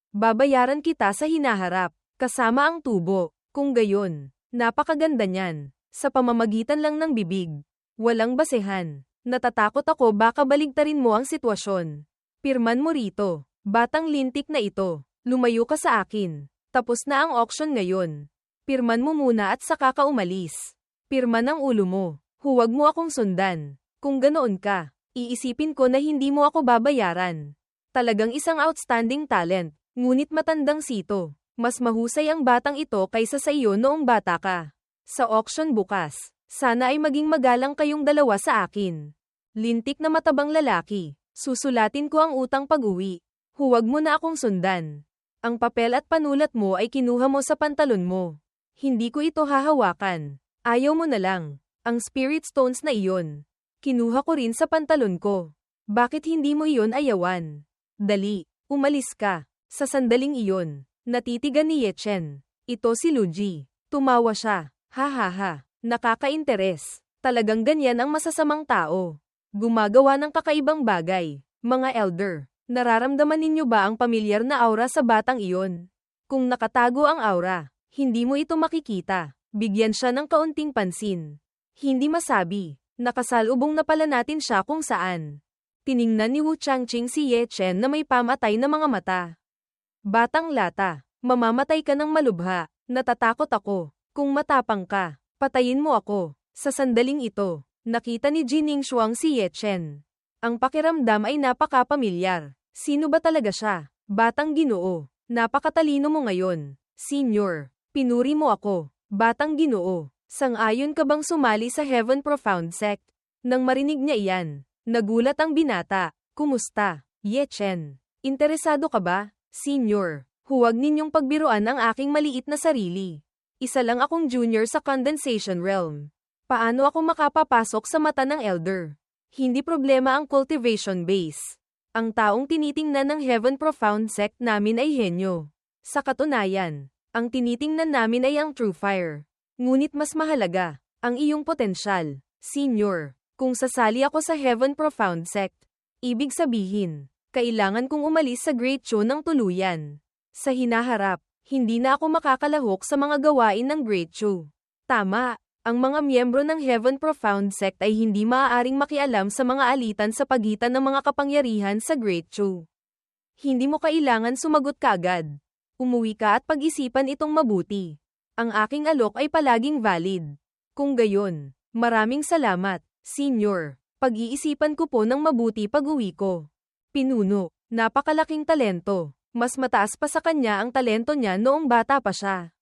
Babayaran kita sa hinaharap, kasama ang tubo. Kung gayon, napakaganda niyan. Sa pamamagitan lang ng bibig. Walang basehan. Natatakot ako baka baligtarin mo ang sitwasyon. Pirman mo rito. Batang lintik na ito. Lumayo ka sa akin. Tapos na ang auction ngayon. Pirman mo muna at saka ka umalis. Pirman ang ulo mo. Huwag mo akong sundan. Kung ganoon ka, iisipin ko na hindi mo ako babayaran. Talagang isang outstanding talent, ngunit matandang sito. Mas mahusay ang batang ito kaysa sa iyo noong bata ka. Sa auction bukas, sana ay maging magalang kayong dalawa sa akin. Lintik na matabang lalaki, susulatin ko ang utang pag-uwi. Huwag mo na akong sundan. Ang papel at panulat mo ay kinuha mo sa pantalon mo. Hindi ko ito hahawakan. Ayaw mo na lang. Ang spirit stones na iyon. Kinuha ko rin sa pantalon ko. Bakit hindi mo iyon ayawan? Dali, umalis ka. Sa sandaling iyon, Natitigan ni Ye Chen. Ito si Lu Ji. Tumawa siya. Ha ha ha. Nakaka-interes. Talagang ganyan ang masasamang tao. Gumagawa ng kakaibang bagay. Mga elder, nararamdaman ninyo ba ang pamilyar na aura sa batang iyon? Kung nakatago ang aura, hindi mo ito makikita. Bigyan siya ng kaunting pansin. Hindi masabi. Nakasalubong na pala natin siya kung saan. Tiningnan ni Wu Changqing si Ye Chen na may pamatay na mga mata. Batang lata, mamamatay ka ng malubha. Natatakot ako. Kung matapang ka, patayin mo ako. Sa sandaling ito, nakita ni Jining Shuang si Ye Chen. Ang pakiramdam ay napaka-pamilyar. Sino ba talaga siya? Batang Ginoo. Napakatalino mo ngayon. Senior, pinuri mo ako. Batang Ginoo, sang-ayon ka bang sumali sa Heaven Profound Sect? Nang marinig niya iyan, nagulat ang binata. Kumusta, Ye Chen? Interesado ka ba? Senior, huwag ninyong pagbiruan ang aking maliit na sarili. Isa lang akong junior sa Condensation Realm. Paano ako makapapasok sa mata ng elder? Hindi problema ang cultivation base. Ang taong tinitingnan ng Heaven Profound Sect namin ay henyo. Sa katunayan, ang tinitingnan namin ay ang True Fire. Ngunit mas mahalaga, ang iyong potensyal. Senior, kung sasali ako sa Heaven Profound Sect, ibig sabihin, kailangan kong umalis sa Great Chu ng tuluyan. Sa hinaharap, hindi na ako makakalahok sa mga gawain ng Great Chu. Tama, ang mga miyembro ng Heaven Profound Sect ay hindi maaaring makialam sa mga alitan sa pagitan ng mga kapangyarihan sa Great Chu. Hindi mo kailangan sumagot kaagad. Umuwi ka at pag-isipan itong mabuti. Ang aking alok ay palaging valid. Kung gayon, maraming salamat, Senior. Pag-iisipan ko po ng mabuti pag-uwi ko. Pinuno, napakalaking talento. Mas mataas pa sa kanya ang talento niya noong bata pa siya.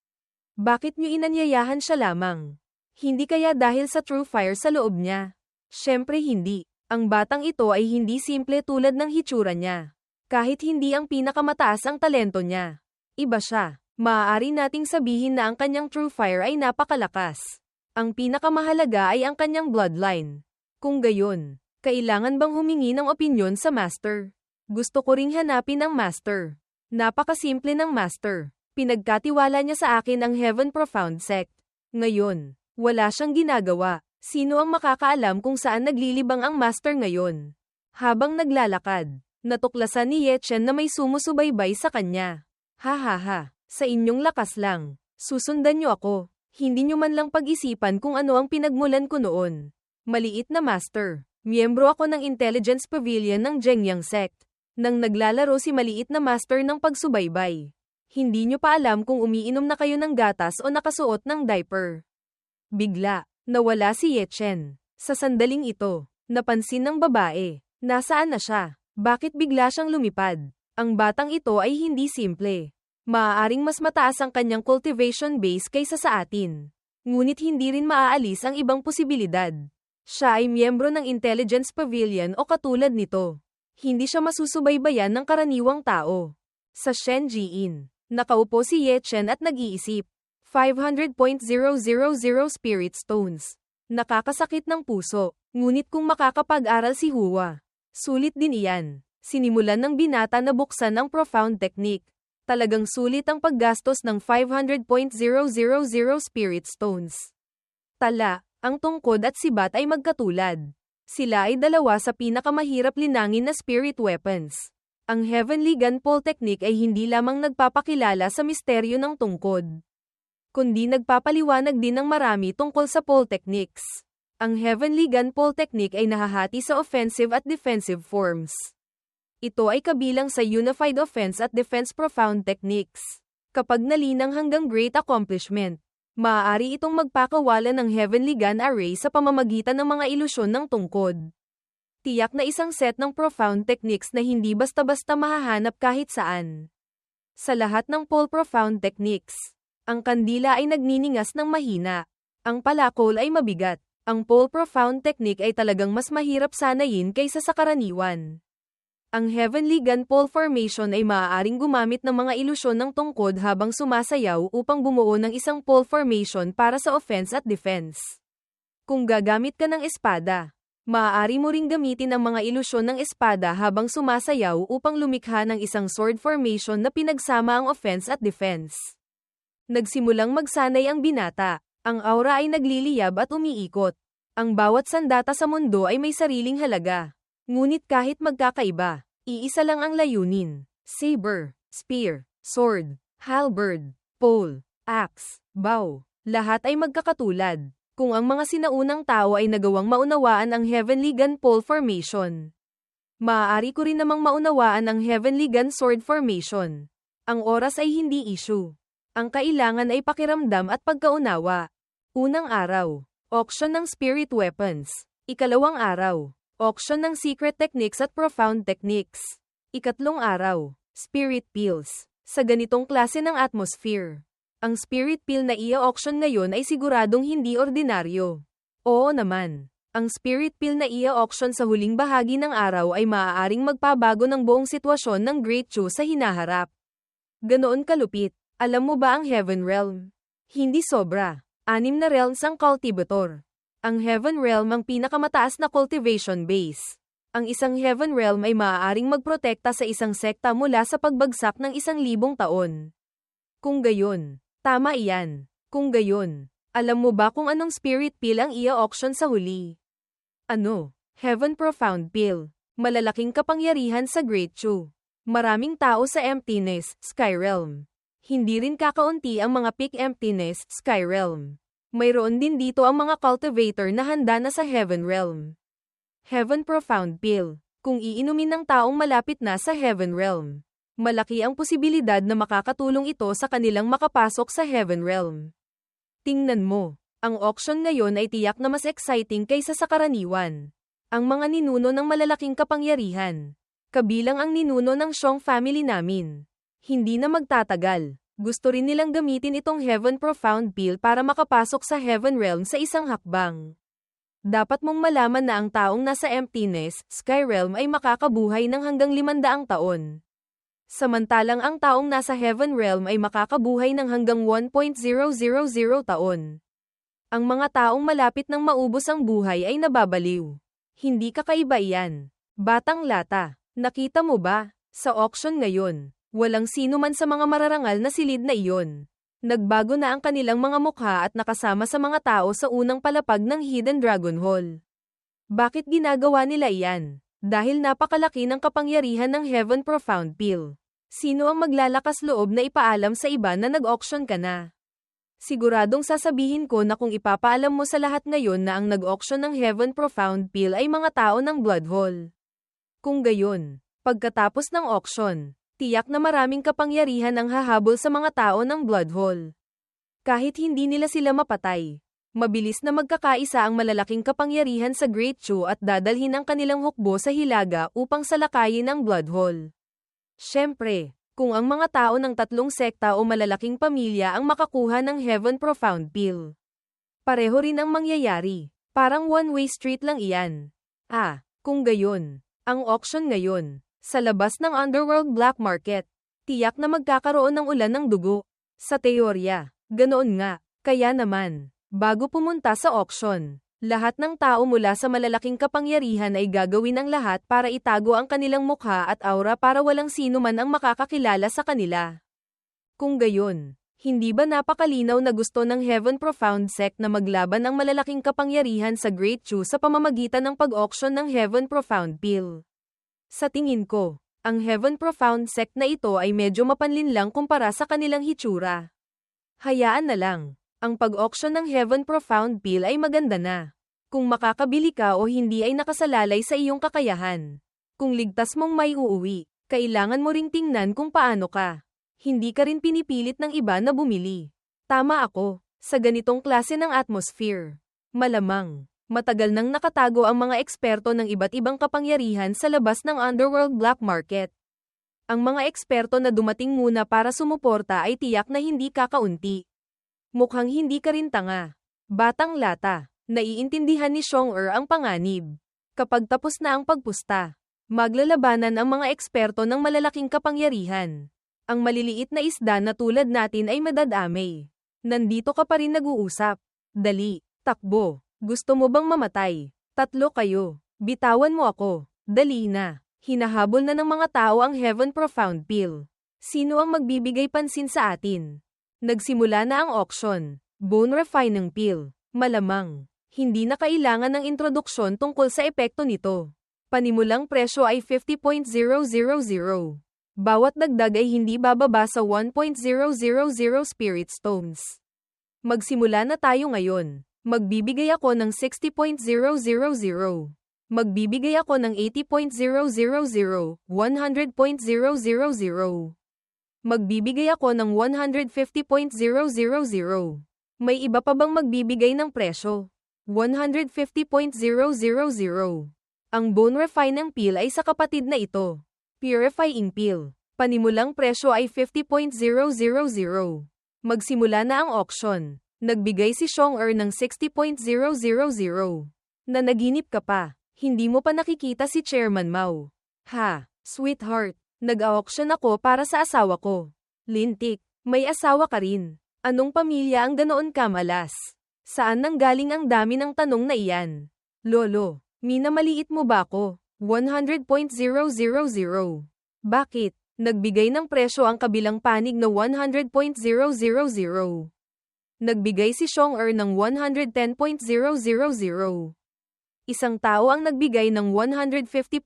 Bakit niyo inanyayahan siya lamang? Hindi kaya dahil sa True Fire sa loob niya? Siyempre hindi. Ang batang ito ay hindi simple tulad ng hitsura niya. Kahit hindi ang pinakamataas ang talento niya. Iba siya. Maaari nating sabihin na ang kanyang True Fire ay napakalakas. Ang pinakamahalaga ay ang kanyang bloodline. Kung gayon, kailangan bang humingi ng opinyon sa Master? Gusto ko ring hanapin ang Master. Napakasimple ng Master. Pinagkatiwala niya sa akin ang Heaven Profound Sect. Ngayon, wala siyang ginagawa. Sino ang makakaalam kung saan naglilibang ang Master ngayon? Habang naglalakad, natuklasan ni Ye Chen na may sumusubaybay sa kanya. Ha ha ha, sa inyong lakas lang. Susundan niyo ako. Hindi niyo man lang pag-isipan kung ano ang pinagmulan ko noon. Maliit na Master. Miyembro ako ng Intelligence Pavilion ng Zhengyang Sect. Nang naglalaro si maliit na Master ng pagsubaybay. Hindi niyo pa alam kung umiinom na kayo ng gatas o nakasuot ng diaper. Bigla, nawala si Ye Chen. Sa sandaling ito, napansin ng babae. Nasaan na siya? Bakit bigla siyang lumipad? Ang batang ito ay hindi simple. Maaaring mas mataas ang kanyang cultivation base kaysa sa atin. Ngunit hindi rin maaalis ang ibang posibilidad. Siya ay miyembro ng Intelligence Pavilion o katulad nito. Hindi siya masusubaybayan ng karaniwang tao. Sa Shenjiin, nakaupo si Ye Chen at nag-iisip. 500.000 Spirit Stones. Nakakasakit ng puso, ngunit kung makakapag-aral si Hua, sulit din iyan. Sinimulan ng binata na buksan ang Profound Technique. Talagang sulit ang paggastos ng 500.000 Spirit Stones. Tala, ang tungkod at sibat ay magkatulad. Sila ay dalawa sa pinakamahirap linangin na spirit weapons. Ang Heavenly Gunpole Technique ay hindi lamang nagpapakilala sa misteryo ng tungkod, kundi nagpapaliwanag din ng marami tungkol sa pole techniques. Ang Heavenly Gunpole Technique ay nahahati sa offensive at defensive forms. Ito ay kabilang sa Unified Offense at Defense Profound Techniques. Kapag nalinang hanggang Great Accomplishment, maaari itong magpakawala ng Heavenly Gun Array sa pamamagitan ng mga ilusyon ng tungkod. Tiyak na isang set ng Profound Techniques na hindi basta-basta mahahanap kahit saan. Sa lahat ng Pole Profound Techniques, ang kandila ay nagniningas ng mahina. Ang palakol ay mabigat. Ang Pole Profound Technique ay talagang mas mahirap sanayin kaysa sa karaniwan. Ang Heavenly Gunpole Formation ay maaaring gumamit ng mga ilusyon ng tungkod habang sumasayaw upang bumuo ng isang pole formation para sa offense at defense. Kung gagamit ka ng espada, Maaari mo ring gamitin ang mga ilusyon ng espada habang sumasayaw upang lumikha ng isang sword formation na pinagsama ang offense at defense. Nagsimulang magsanay ang binata. Ang aura ay nagliliyab at umiikot. Ang bawat sandata sa mundo ay may sariling halaga. Ngunit kahit magkakaiba, iisa lang ang layunin. Saber, spear, sword, halberd, pole, axe, bow. Lahat ay magkakatulad. Kung ang mga sinaunang tao ay nagawang maunawaan ang Heavenly Gun Pole Formation, maaari ko rin namang maunawaan ang Heavenly Gun Sword Formation. Ang oras ay hindi issue. Ang kailangan ay pakiramdam at pagkaunawa. Unang araw, auction ng Spirit Weapons. Ikalawang araw, auction ng Secret Techniques at Profound Techniques. Ikatlong araw, Spirit Pills. Sa ganitong klase ng atmosphere, ang Spirit Pill na i-auction ngayon ay siguradong hindi ordinaryo. Oo naman, ang Spirit Pill na i-auction sa huling bahagi ng araw ay maaaring magpabago ng buong sitwasyon ng Great Chu sa hinaharap. Ganoon kalupit. Alam mo ba ang Heaven Realm? Hindi sobra. 6 na realms ang cultivator. Ang Heaven Realm ang pinakamataas na cultivation base. Ang isang Heaven Realm ay maaaring magprotekta sa isang sekta mula sa pagbagsak ng 1,000 taon. Kung gayon, tama iyan. Kung gayon, alam mo ba kung anong Spirit Pill ang i-auction sa huli? Ano? Heaven Profound Pill. Malalaking kapangyarihan sa Great Chu. Maraming tao sa Emptiness, Sky Realm. Hindi rin kakaunti ang mga peak Emptiness, Sky Realm. Mayroon din dito ang mga cultivator na handa na sa Heaven Realm. Heaven Profound Pill. Kung iinumin ng taong malapit na sa Heaven Realm, malaki ang posibilidad na makakatulong ito sa kanilang makapasok sa Heaven Realm. Tingnan mo, ang auction ngayon ay tiyak na mas exciting kaysa sa karaniwan. Ang mga ninuno ng malalaking kapangyarihan, kabilang ang ninuno ng Xiong family namin, hindi na magtatagal. Gusto rin nilang gamitin itong Heaven Profound Pill para makapasok sa Heaven Realm sa isang hakbang. Dapat mong malaman na ang taong nasa Emptiness, Sky Realm ay makakabuhay ng hanggang 500 taon. Samantalang ang taong nasa Heaven Realm ay makakabuhay ng hanggang 1.000 taon. Ang mga taong malapit nang maubos ang buhay ay nababaliw. Hindi kakaiba iyan. Batang lata, nakita mo ba? Sa auction ngayon, walang sino man sa mga mararangal na silid na iyon. Nagbago na ang kanilang mga mukha at nakasama sa mga tao sa unang palapag ng Hidden Dragon Hall. Bakit ginagawa nila iyan? Dahil napakalaki ng kapangyarihan ng Heaven Profound Pill. Sino ang maglalakas loob na ipaalam sa iba na nag-auction ka na? Siguradong sasabihin ko na kung ipapaalam mo sa lahat ngayon na ang nag-auction ng Heaven Profound Pill ay mga tao ng Blood Hall. Kung gayon, pagkatapos ng auction, tiyak na maraming kapangyarihan ang hahabol sa mga tao ng Blood Hall. Kahit hindi nila sila mapatay, mabilis na magkakaisa ang malalaking kapangyarihan sa Great Chu at dadalhin ang kanilang hukbo sa hilaga upang salakayin ang Blood Hall. Siyempre, kung ang mga tao ng 3 sekta o malalaking pamilya ang makakuha ng Heaven Profound Pill, pareho rin ang mangyayari. Parang one-way street lang iyan. Kung gayon, ang auction ngayon, sa labas ng Underworld Black Market, tiyak na magkakaroon ng ulan ng dugo. Sa teorya, ganoon nga. Kaya naman, bago pumunta sa auction, lahat ng tao mula sa malalaking kapangyarihan ay gagawin ang lahat para itago ang kanilang mukha at aura para walang sino man ang makakakilala sa kanila. Kung gayon, hindi ba napakalinaw na gusto ng Heaven Profound Sect na maglaban ang malalaking kapangyarihan sa Great Chu sa pamamagitan ng pag-auction ng Heaven Profound Pill? Sa tingin ko, ang Heaven Profound Sect na ito ay medyo mapanlinlang kumpara sa kanilang hitsura. Hayaan na lang, ang pag-auction ng Heaven Profound Pill ay maganda na. Kung makakabili ka o hindi ay nakasalalay sa iyong kakayahan. Kung ligtas mong may uuwi, kailangan mo ring tingnan kung paano ka. Hindi ka rin pinipilit ng iba na bumili. Tama ako, sa ganitong klase ng atmosphere. Malamang, matagal nang nakatago ang mga eksperto ng iba't ibang kapangyarihan sa labas ng Underworld Black Market. Ang mga eksperto na dumating muna para sumuporta ay tiyak na hindi kakaunti. Mukhang hindi ka rin tanga. Batang lata, naiintindihan ni Xiong ang panganib. Kapag tapos na ang pagpusta, maglalabanan ang mga eksperto ng malalaking kapangyarihan. Ang maliliit na isda na tulad natin ay madadamay. Nandito ka pa rin nag-uusap. Dali, takbo. Gusto mo bang mamatay? 3 kayo. Bitawan mo ako. Dali na. Hinahabol na ng mga tao ang Heaven Profound Pill. Sino ang magbibigay pansin sa atin? Nagsimula na ang auction. Bone Refining Pill. Malamang. Hindi na kailangan ng introduksyon tungkol sa epekto nito. Panimulang presyo ay 50.000. Bawat dagdag ay hindi bababa sa 1.000 Spirit Stones. Magsimula na tayo ngayon. Magbibigay ako ng 60.000. Magbibigay ako ng 80.000, 100.000. Magbibigay ako ng 150.000. May iba pa bang magbibigay ng presyo? 150.000. Ang Bone Refining Pill ay sa kapatid na ito. Purifying Pill. Panimulang presyo ay 50.000. Magsimula na ang auction. Nagbigay si Xiong ng 60.000. Nanaginip ka pa. Hindi mo pa nakikita si Chairman Mao. Ha, sweetheart. Nag-auction ako para sa asawa ko. Lintik, may asawa ka rin. Anong pamilya ang ganoon kamalas? Saan nanggaling ang dami ng tanong na iyan? Lolo, minamaliit mo ba ako? 100.000. Bakit? Nagbigay ng presyo ang kabilang panig na 100.000. Nagbigay si Xiong ng 110.000. Isang tao ang nagbigay ng 150.000.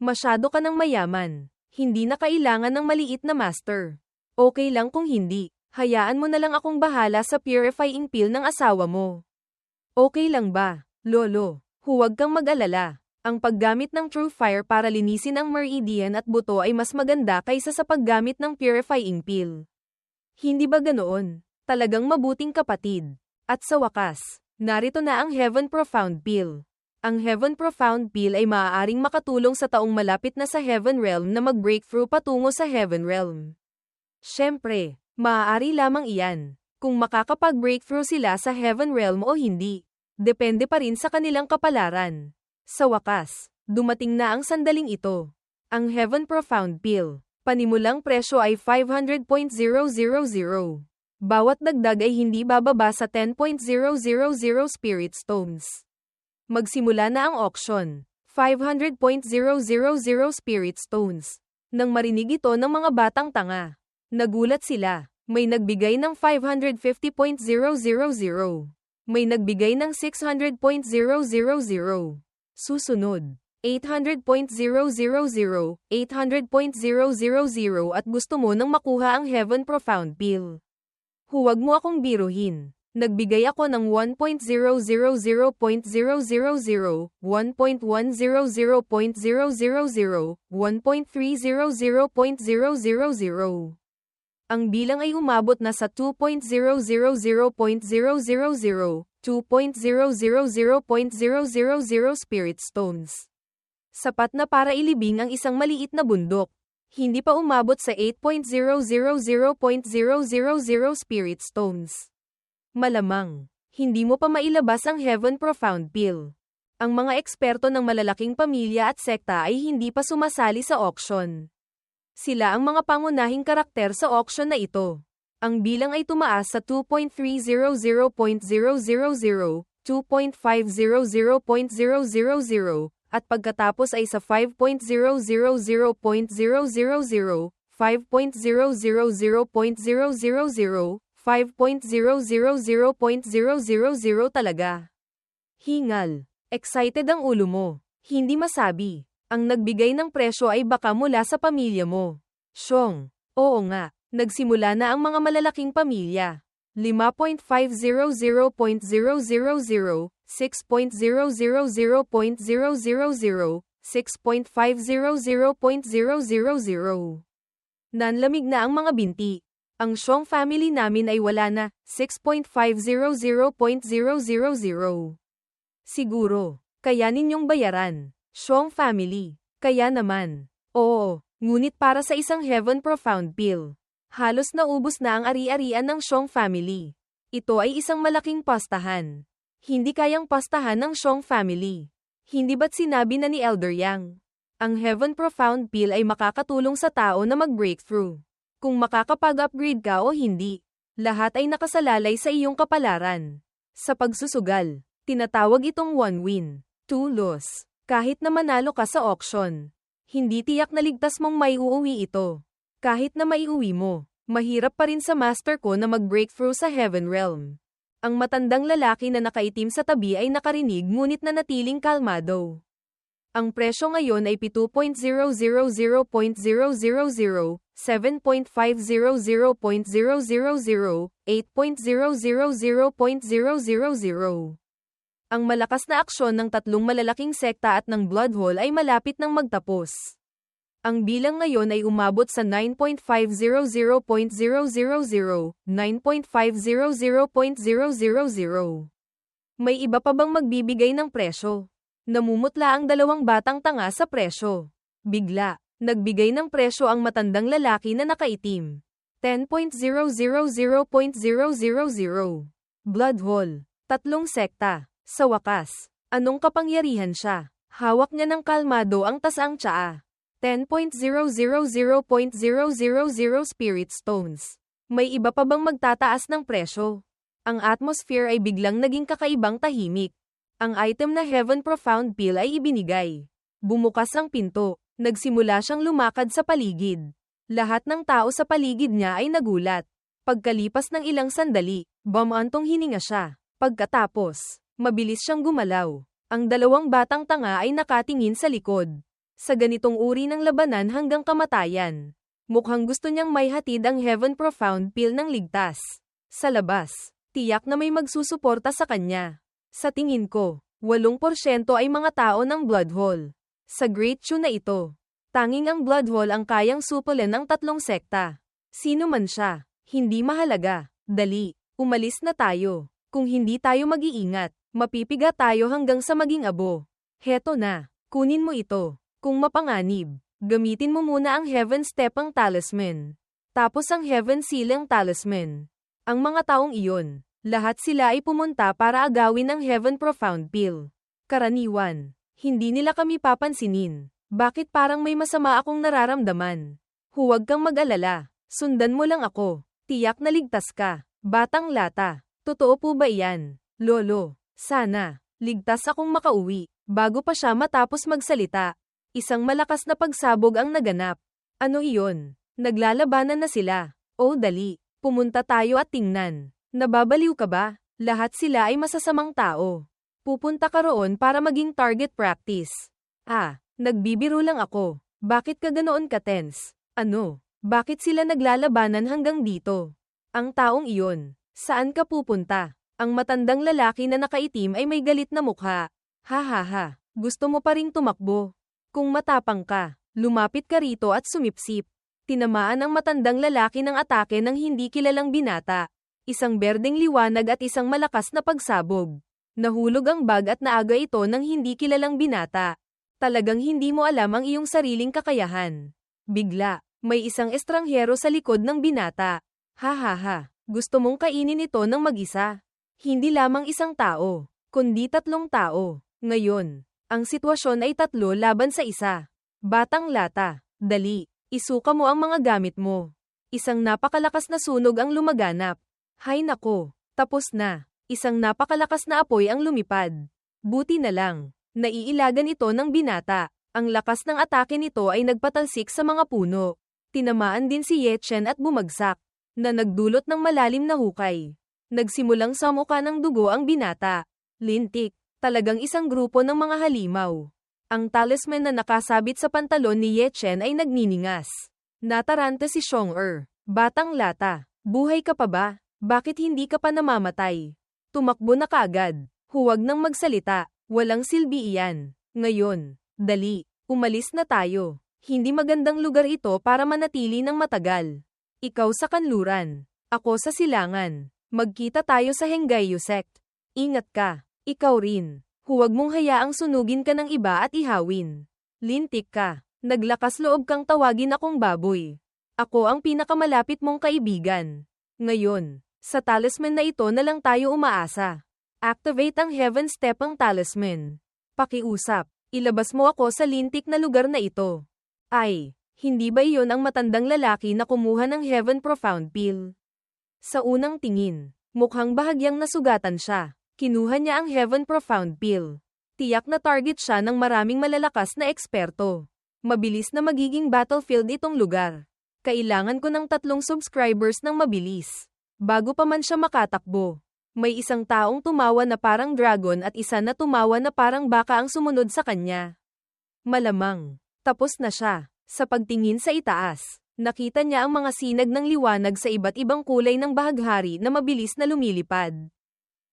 Masyado ka ng mayaman. Hindi na kailangan ng maliit na master. Okay lang kung hindi. Hayaan mo na lang akong bahala sa purifying pill ng asawa mo. Okay lang ba, Lolo? Huwag kang mag-alala. Ang paggamit ng True Fire para linisin ang meridian at buto ay mas maganda kaysa sa paggamit ng purifying pill. Hindi ba ganoon? Talagang mabuting kapatid. At sa wakas, narito na ang Heaven Profound Pill. Ang Heaven Profound Pill ay maaaring makatulong sa taong malapit na sa Heaven Realm na mag-breakthrough patungo sa Heaven Realm. Siyempre, maaari lamang iyan, kung makakapag-breakthrough sila sa Heaven Realm o hindi. Depende pa rin sa kanilang kapalaran. Sa wakas, dumating na ang sandaling ito. Ang Heaven Profound Pill. Panimulang presyo ay 500.000. Bawat dagdag ay hindi bababa sa 10.000 Spirit Stones. Magsimula na ang auction. 500.000 Spirit Stones. Nang marinig ito ng mga batang tanga, nagulat sila. May nagbigay ng 550.000. May nagbigay ng 600.000. Susunod, 800.000, 800.000 at gusto mo nang makuha ang Heaven Profound Pill. Huwag mo akong biruhin. Nagbigay ako ng 1.000.000, 1.100.000, 1.300.000. Ang bilang ay umabot na sa 2.000.000, 2.000.000 Spirit Stones. Sapat na para ilibing ang isang maliit na bundok. Hindi pa umabot sa 8.000.000 Spirit Stones. Malamang, hindi mo pa mailabas ang Heaven Profound Pill. Ang mga eksperto ng malalaking pamilya at sekta ay hindi pa sumasali sa auction. Sila ang mga pangunahing karakter sa auction na ito. Ang bilang ay tumaas sa 2.300.000, 2.500.000, at pagkatapos ay sa 5.000.000, 5.000.000, 5.000.000 talaga. Hingal. Excited ang ulo mo. Hindi masabi. Ang nagbigay ng presyo ay baka mula sa pamilya mo. Xiong. Oo nga. Nagsimula na ang mga malalaking pamilya. 5.500.000, 6.000.000, 6.500.000. Nanlamig na ang mga binti. Ang Xiong family namin ay wala na, 6.500.000. Siguro, kaya ninyong bayaran. Xiong family. Kaya naman. Oo, ngunit para sa isang Heaven Profound Pill. Halos naubos na ang ari-arian ng Xiong family. Ito ay isang malaking pastahan. Hindi kayang pastahan ng Xiong family. Hindi ba't sinabi na ni Elder Yang? Ang Heaven Profound Pill ay makakatulong sa tao na mag-breakthrough. Kung makakapag-upgrade ka o hindi, lahat ay nakasalalay sa iyong kapalaran. Sa pagsusugal, Tinatawag itong 1 win, 2 loss. Kahit na manalo ka sa auction, hindi tiyak na ligtas mong maiuwi ito. Kahit na maiuwi mo, mahirap pa rin sa master ko na mag-breakthrough sa Heaven Realm. Ang matandang lalaki na nakaitim sa tabi ay nakarinig ngunit nanatiling kalmado. Ang presyo ngayon ay 7.000.000, 7.500.000, 8.000.000. Ang malakas na aksyon ng tatlong malalaking sekta at ng Bloodhole ay malapit nang magtapos. Ang bilang ngayon ay umabot sa 9.500.000, 9.500.000. May iba pa bang magbibigay ng presyo? Namumutla ang dalawang batang tanga sa presyo. Bigla, nagbigay ng presyo ang matandang lalaki na nakaitim. 10.000.000. Bloodhole. Tatlong sekta. Sa wakas, anong kapangyarihan siya? Hawak niya ng kalmado ang tasaang tsaa. 10.000.000 Spirit Stones. May iba pa bang magtataas ng presyo? Ang atmosphere ay biglang naging kakaibang tahimik. Ang item na Heaven Profound Pill ay ibinigay. Bumukas ang pinto. Nagsimula siyang lumakad sa paligid. Lahat ng tao sa paligid niya ay nagulat. Pagkalipas ng ilang sandali, bumantong hininga siya. Pagkatapos, mabilis siyang gumalaw. Ang dalawang batang tanga ay nakatingin sa likod. Sa ganitong uri ng labanan hanggang kamatayan. Mukhang gusto niyang maihatid ang Heaven Profound Pill ng ligtas. Sa labas, tiyak na may magsusuporta sa kanya. Sa tingin ko, 8% ay mga tao ng Bloodhole. Sa Great Chew na ito, tanging ang Bloodhole ang kayang supulan ng tatlong sekta. Sino man siya, hindi mahalaga. Dali, umalis na tayo. Kung hindi tayo mag-iingat, mapipiga tayo hanggang sa maging abo. Heto na, kunin mo ito. Kung mapanganib, gamitin mo muna ang Heaven Step ang talisman. Tapos ang Heaven Seal ang talisman. Ang mga taong iyon, lahat sila ay pumunta para agawin ang Heaven Profound Pill. Karaniwan, hindi nila kami papansinin. Bakit parang may masama akong nararamdaman? Huwag kang mag-alala, sundan mo lang ako. Tiyak na ligtas ka, batang lata. Totoo po ba iyan? Lolo, sana, ligtas akong makauwi. Bago pa siya matapos magsalita, isang malakas na pagsabog ang naganap. Ano iyon? Naglalabanan na sila. Oh dali, pumunta tayo at tingnan. Nababaliw ka ba? Lahat sila ay masasamang tao. Pupunta ka roon para maging target practice. Nagbibiro lang ako. Bakit ka ganoon ka-tense? Ano? Bakit sila naglalabanan hanggang dito? Ang taong iyon. Saan ka pupunta? Ang matandang lalaki na nakaitim ay may galit na mukha. Ha. Gusto mo pa ring tumakbo? Kung matapang ka, lumapit ka rito at sumipsip. Tinamaan ang matandang lalaki ng atake ng hindi kilalang binata. Isang berdeng liwanag at isang malakas na pagsabog. Nahulog ang bag at naaga ito ng hindi kilalang binata. Talagang hindi mo alam ang iyong sariling kakayahan. Bigla, may isang estranghero sa likod ng binata. Ha. Gusto mong kainin ito ng mag-isa. Hindi lamang isang tao, kundi tatlong tao. Ngayon, ang sitwasyon ay 3 laban sa 1. Batang lata, dali, isuka mo ang mga gamit mo. Isang napakalakas na sunog ang lumaganap. Hay nako, tapos na. Isang napakalakas na apoy ang lumipad. Buti na lang, naiilagan ito ng binata. Ang lakas ng atake nito ay nagpatalsik sa mga puno. Tinamaan din si Ye Chen at bumagsak, na nagdulot ng malalim na hukay. Nagsimulang samuka ng dugo ang binata. Lintik, talagang isang grupo ng mga halimaw. Ang talisman na nakasabit sa pantalon ni Ye Chen ay nagniningas. Nataranta si Xiong-er. Batang lata, buhay ka pa ba? Bakit hindi ka pa namamatay? Tumakbo na kaagad. Huwag nang magsalita. Walang silbi iyan. Ngayon, dali, umalis na tayo. Hindi magandang lugar ito para manatili ng matagal. Ikaw sa kanluran. Ako sa silangan. Magkita tayo sa Henggayu Sect. Ingat ka. Ikaw rin. Huwag mong hayaang sunugin ka ng iba at ihawin. Lintik ka. Naglakas loob kang tawagin akong baboy. Ako ang pinakamalapit mong kaibigan. Ngayon, sa talisman na ito na lang tayo umaasa. Activate ang Heaven Step ang talisman. Pakiusap. Ilabas mo ako sa lintik na lugar na ito. Ay, hindi ba iyon ang matandang lalaki na kumuha ng Heaven Profound Pill? Sa unang tingin, mukhang bahagyang nasugatan siya. Kinuha niya ang Heaven Profound Pill. Tiyak na target siya ng maraming malalakas na eksperto. Mabilis na magiging battlefield itong lugar. Kailangan ko ng 3 subscribers ng mabilis. Bago pa man siya makatakbo. May isang taong tumawa na parang dragon at isa na tumawa na parang baka ang sumunod sa kanya. Malamang, tapos na siya. Sa pagtingin sa itaas, nakita niya ang mga sinag ng liwanag sa iba't ibang kulay ng bahaghari na mabilis na lumilipad.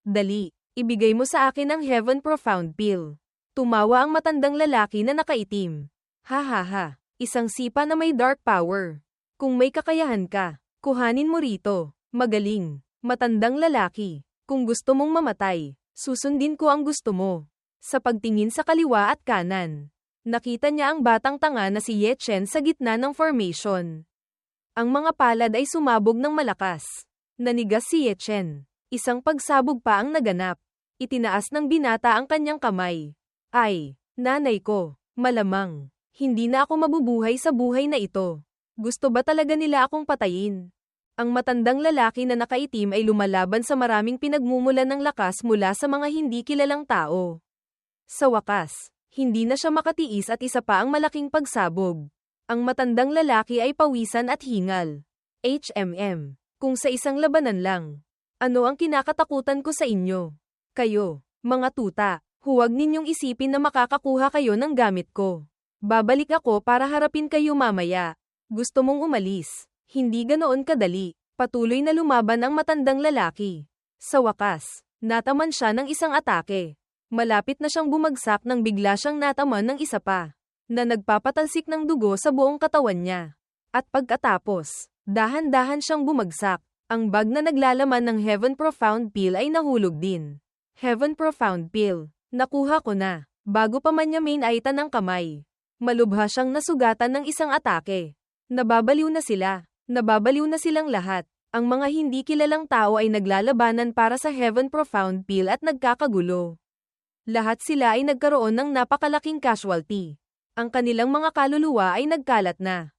Dali, ibigay mo sa akin ang Heaven Profound Pill. Tumawa ang matandang lalaki na nakaitim. Ha ha ha, isang sipa na may dark power. Kung may kakayahan ka, kuhanin mo rito. Magaling, matandang lalaki. Kung gusto mong mamatay, susundin ko ang gusto mo. Sa pagtingin sa kaliwa at kanan, nakita niya ang batang tanga na si Ye Chen sa gitna ng formation. Ang mga palad ay sumabog ng malakas. Nanigas si Ye Chen. Isang pagsabog pa ang naganap. Itinaas ng binata ang kanyang kamay. Ay, nanay ko, malamang, hindi na ako mabubuhay sa buhay na ito. Gusto ba talaga nila akong patayin? Ang matandang lalaki na nakaitim ay lumalaban sa maraming pinagmumulan ng lakas mula sa mga hindi kilalang tao. Sa wakas, hindi na siya makatiis at isa pa ang malaking pagsabog. Ang matandang lalaki ay pawisan at hingal. Kung sa isang labanan lang. Ano ang kinakatakutan ko sa inyo? Kayo, mga tuta, huwag ninyong isipin na makakakuha kayo ng gamit ko. Babalik ako para harapin kayo mamaya. Gusto mong umalis? Hindi ganoon kadali. Patuloy na lumaban ang matandang lalaki. Sa wakas, nataman siya ng isang atake. Malapit na siyang bumagsak nang bigla siyang nataman ng isa pa, na nagpapatalsik ng dugo sa buong katawan niya. At pagkatapos, dahan-dahan siyang bumagsak. Ang bag na naglalaman ng Heaven Profound Pill ay nahulog din. Heaven Profound Pill. Nakuha ko na. Bago pa man niya mainaitan ng kamay. Malubha siyang nasugatan ng isang atake. Nababaliw na sila. Nababaliw na silang lahat. Ang mga hindi kilalang tao ay naglalabanan para sa Heaven Profound Pill at nagkakagulo. Lahat sila ay nagkaroon ng napakalaking casualty. Ang kanilang mga kaluluwa ay nagkalat na.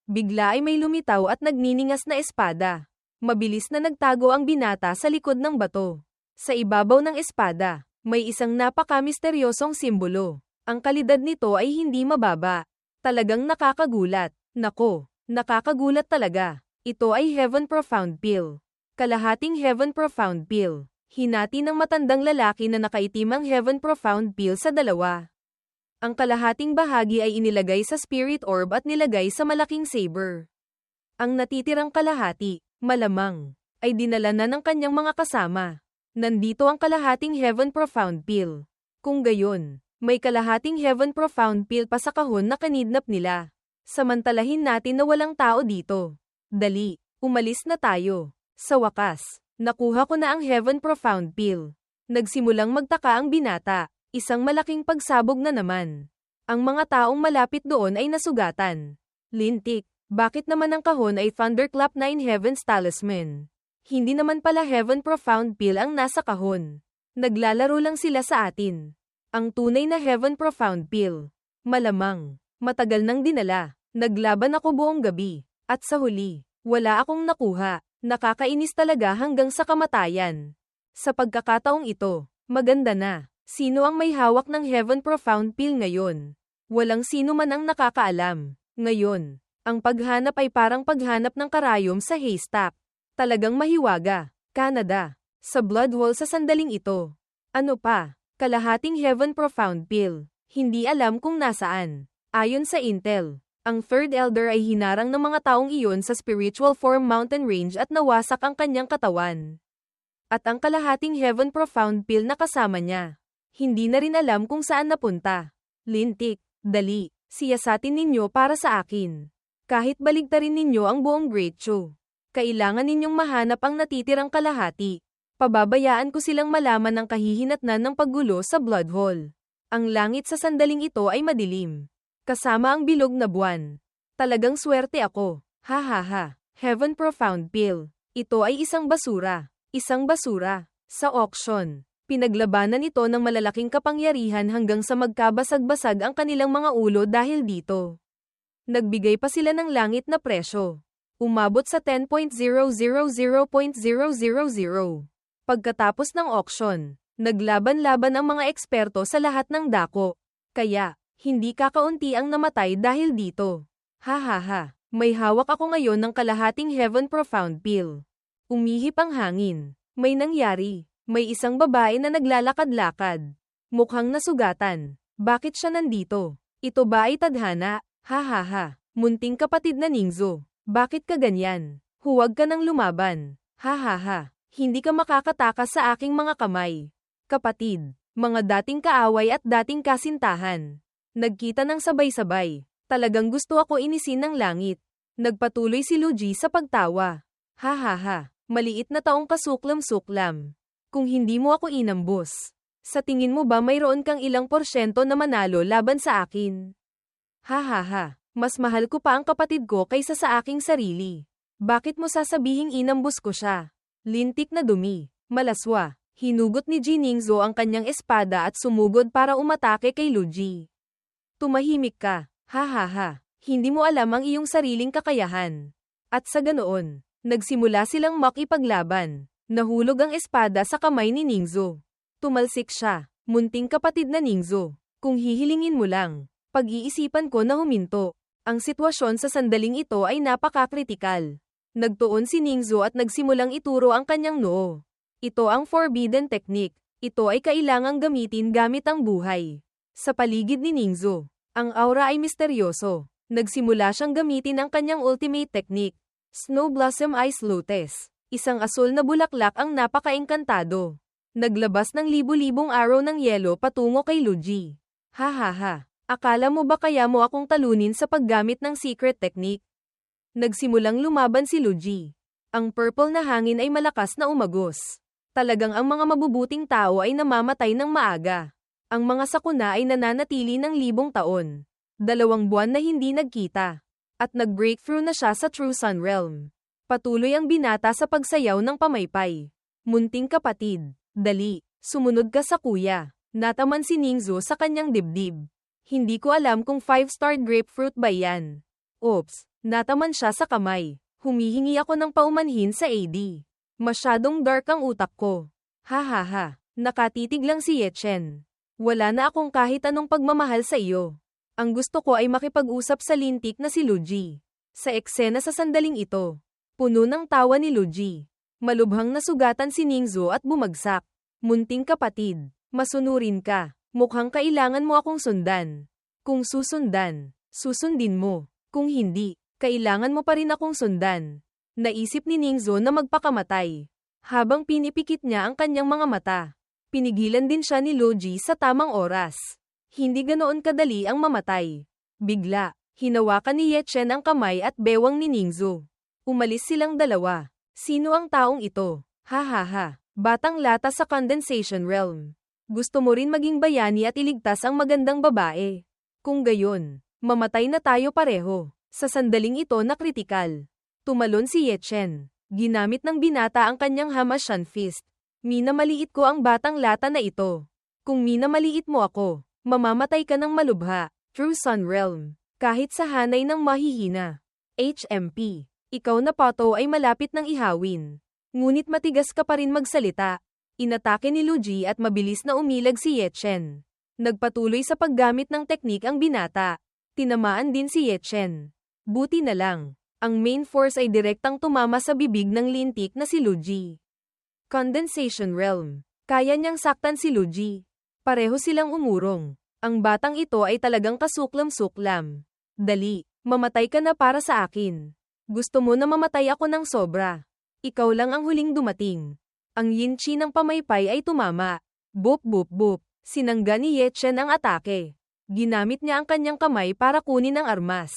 Bigla ay may lumitaw at nagniningas na espada. Mabilis na nagtago ang binata sa likod ng bato. Sa ibabaw ng espada, may isang napaka-misteryosong simbolo. Ang kalidad nito ay hindi mababa. Talagang nakakagulat. Nako, nakakagulat talaga. Ito ay Heaven Profound Pill. Kalahating Heaven Profound Pill. Hinati ng matandang lalaki na nakaitim ang Heaven Profound Pill sa dalawa. Ang kalahating bahagi ay inilagay sa Spirit Orb at nilagay sa malaking saber. Ang natitirang kalahati, malamang, ay dinala na ng kanyang mga kasama. Nandito ang kalahating Heaven Profound Pill. Kung gayon, may kalahating Heaven Profound Pill pa sa kahon na kanidnap nila. Samantalahin natin na walang tao dito. Dali, umalis na tayo. Sa wakas, nakuha ko na ang Heaven Profound Pill. Nagsimulang magtaka ang binata. Isang malaking pagsabog na naman. Ang mga taong malapit doon ay nasugatan. Lintik, bakit naman ang kahon ay Thunderclap 9 Heaven's Talisman? Hindi naman pala Heaven Profound Pill ang nasa kahon. Naglalaro lang sila sa atin. Ang tunay na Heaven Profound Pill. Malamang, matagal nang dinala. Naglaban ako buong gabi. At sa huli, wala akong nakuha. Nakakainis talaga hanggang sa kamatayan. Sa pagkakataong ito, maganda na. Sino ang may hawak ng Heaven Profound Pill ngayon? Walang sino man ang nakakaalam. Ngayon, ang paghanap ay parang paghanap ng karayom sa haystack. Talagang mahiwaga. Canada. Sa blood hole sa sandaling ito. Ano pa? Kalahating Heaven Profound Pill. Hindi alam kung nasaan. Ayon sa Intel, ang Third Elder ay hinarang ng mga taong iyon sa spiritual form mountain range at nawasak ang kanyang katawan. At ang kalahating Heaven Profound Pill na kasama niya. Hindi na rin alam kung saan napunta. Lintik, dali, siyasatin ninyo para sa akin. Kahit baligtarin ninyo ang buong Great Show. Kailangan ninyong mahanap ang natitirang kalahati. Pababayaan ko silang malaman ng kahihinatnan ng paggulo sa blood hole. Ang langit sa sandaling ito ay madilim. Kasama ang bilog na buwan. Talagang swerte ako. Ha ha ha. Heaven Profound Pill. Ito ay isang basura. Isang basura. Sa auction. Pinaglabanan ito ng malalaking kapangyarihan hanggang sa magkabasag-basag ang kanilang mga ulo dahil dito. Nagbigay pa sila ng langit na presyo. Umabot sa 10.000.000. Pagkatapos ng auction, naglaban-laban ang mga eksperto sa lahat ng dako. Kaya, hindi kakaunti ang namatay dahil dito. Hahaha, may hawak ako ngayon ng kalahating Heaven Profound Pill. Umihip ang hangin. May nangyari. May isang babae na naglalakad-lakad. Mukhang nasugatan. Bakit siya nandito? Ito ba ay tadhana? Hahaha. Munting kapatid na Ningzo. Bakit ka ganyan? Huwag ka nang lumaban. Hahaha. Hindi ka makakatakas sa aking mga kamay. Kapatid. Mga dating kaaway at dating kasintahan. Nagkita ng sabay-sabay. Talagang gusto ako inisin ng langit. Nagpatuloy si Luigi sa pagtawa. Hahaha. Maliit na taong kasuklam-suklam. Kung hindi mo ako inambos. Sa tingin mo ba mayroon kang ilang porsyento na manalo laban sa akin? Hahaha. Mas mahal ko pa ang kapatid ko kaysa sa aking sarili. Bakit mo sasabihing inambos ko siya? Lintik na dumi. Malaswa. Hinugot ni Ningzo ang kanyang espada at sumugod para umatake kay Luigi. Tumahimik ka. Hahaha. Hindi mo alam ang iyong sariling kakayahan. At sa ganoon, nagsimula silang makipaglaban. Nahulog ang espada sa kamay ni Ningzo. Tumalsik siya. Munting kapatid na Ningzo. Kung hihilingin mo lang, pag-iisipan ko na huminto. Ang sitwasyon sa sandaling ito ay napaka-kritikal. Nagtuon si Ningzo at nagsimulang ituro ang kanyang noo. Ito ang forbidden technique. Ito ay kailangang gamitin gamit ang buhay. Sa paligid ni Ningzo, ang aura ay misteryoso. Nagsimula siyang gamitin ang kanyang ultimate technique. Snow Blossom Ice Lotus. Isang asul na bulaklak ang napaka-engkantado. Naglabas ng libu-libong araw ng yelo patungo kay Luigi. Hahaha. Akala mo ba kaya mo akong talunin sa paggamit ng secret technique? Nagsimulang lumaban si Luigi. Ang purple na hangin ay malakas na umagos. Talagang ang mga mabubuting tao ay namamatay ng maaga. Ang mga sakuna ay nananatili ng 1,000 taon. 2 buwan na hindi nagkita. At nag-breakthrough na siya sa True Sun Realm. Patuloy ang binata sa pagsayaw ng pamaypay. Munting kapatid, dali, sumunod ka sa kuya. Nataman si Ningzo sa kanyang dibdib. Hindi ko alam kung 5-star grapefruit ba yan. Oops, nataman siya sa kamay. Humihingi ako ng paumanhin sa AD. Masyadong dark ang utak ko. Hahaha, nakatitig lang si Yechen. Wala na akong kahit anong pagmamahal sa iyo. Ang gusto ko ay makipag-usap sa lintik na si Luigi. Sa eksena sa sandaling ito, puno ng tawa ni Luigi. Malubhang nasugatan si Ningzo at bumagsak. Munting kapatid, masunurin ka. Mukhang kailangan mo akong sundan. Kung susundan, susundin mo. Kung hindi, kailangan mo pa rin akong sundan. Naisip ni Ningzo na magpakamatay. Habang pinipikit niya ang kanyang mga mata, pinigilan din siya ni Luigi sa tamang oras. Hindi ganoon kadali ang mamatay. Bigla, hinawakan ni Yechen ang kamay at bewang ni Ningzo. Umalis silang dalawa. Sino ang taong ito? Hahaha, batang lata sa condensation realm. Gusto mo rin maging bayani at iligtas ang magandang babae. Kung gayon, mamatay na tayo pareho. Sa sandaling ito na kritikal, tumalon si Yechen. Ginamit ng binata ang kanyang Hamashan Fist. Minamaliit ko ang batang lata na ito. Kung minamaliit mo ako, mamamatay ka ng malubha. True Sun Realm. Kahit sa hanay ng mahihina. HMP. Ikaw na pato ay malapit ng ihawin. Ngunit matigas ka pa rin magsalita. Inatake ni Luigi at mabilis na umilag si Yechen. Nagpatuloy sa paggamit ng teknik ang binata. Tinamaan din si Yechen. Buti na lang, ang main force ay direktang tumama sa bibig ng lintik na si Luigi. Condensation Realm. Kaya niyang saktan si Luigi. Pareho silang umurong. Ang batang ito ay talagang kasuklam-suklam. Dali, mamatay ka na para sa akin. Gusto mo na mamatay ako ng sobra. Ikaw lang ang huling dumating. Ang yinchi ng pamaypay ay tumama. Boop boop boop. Sinangga ni Yechen ang atake. Ginamit niya ang kanyang kamay para kunin ang armas.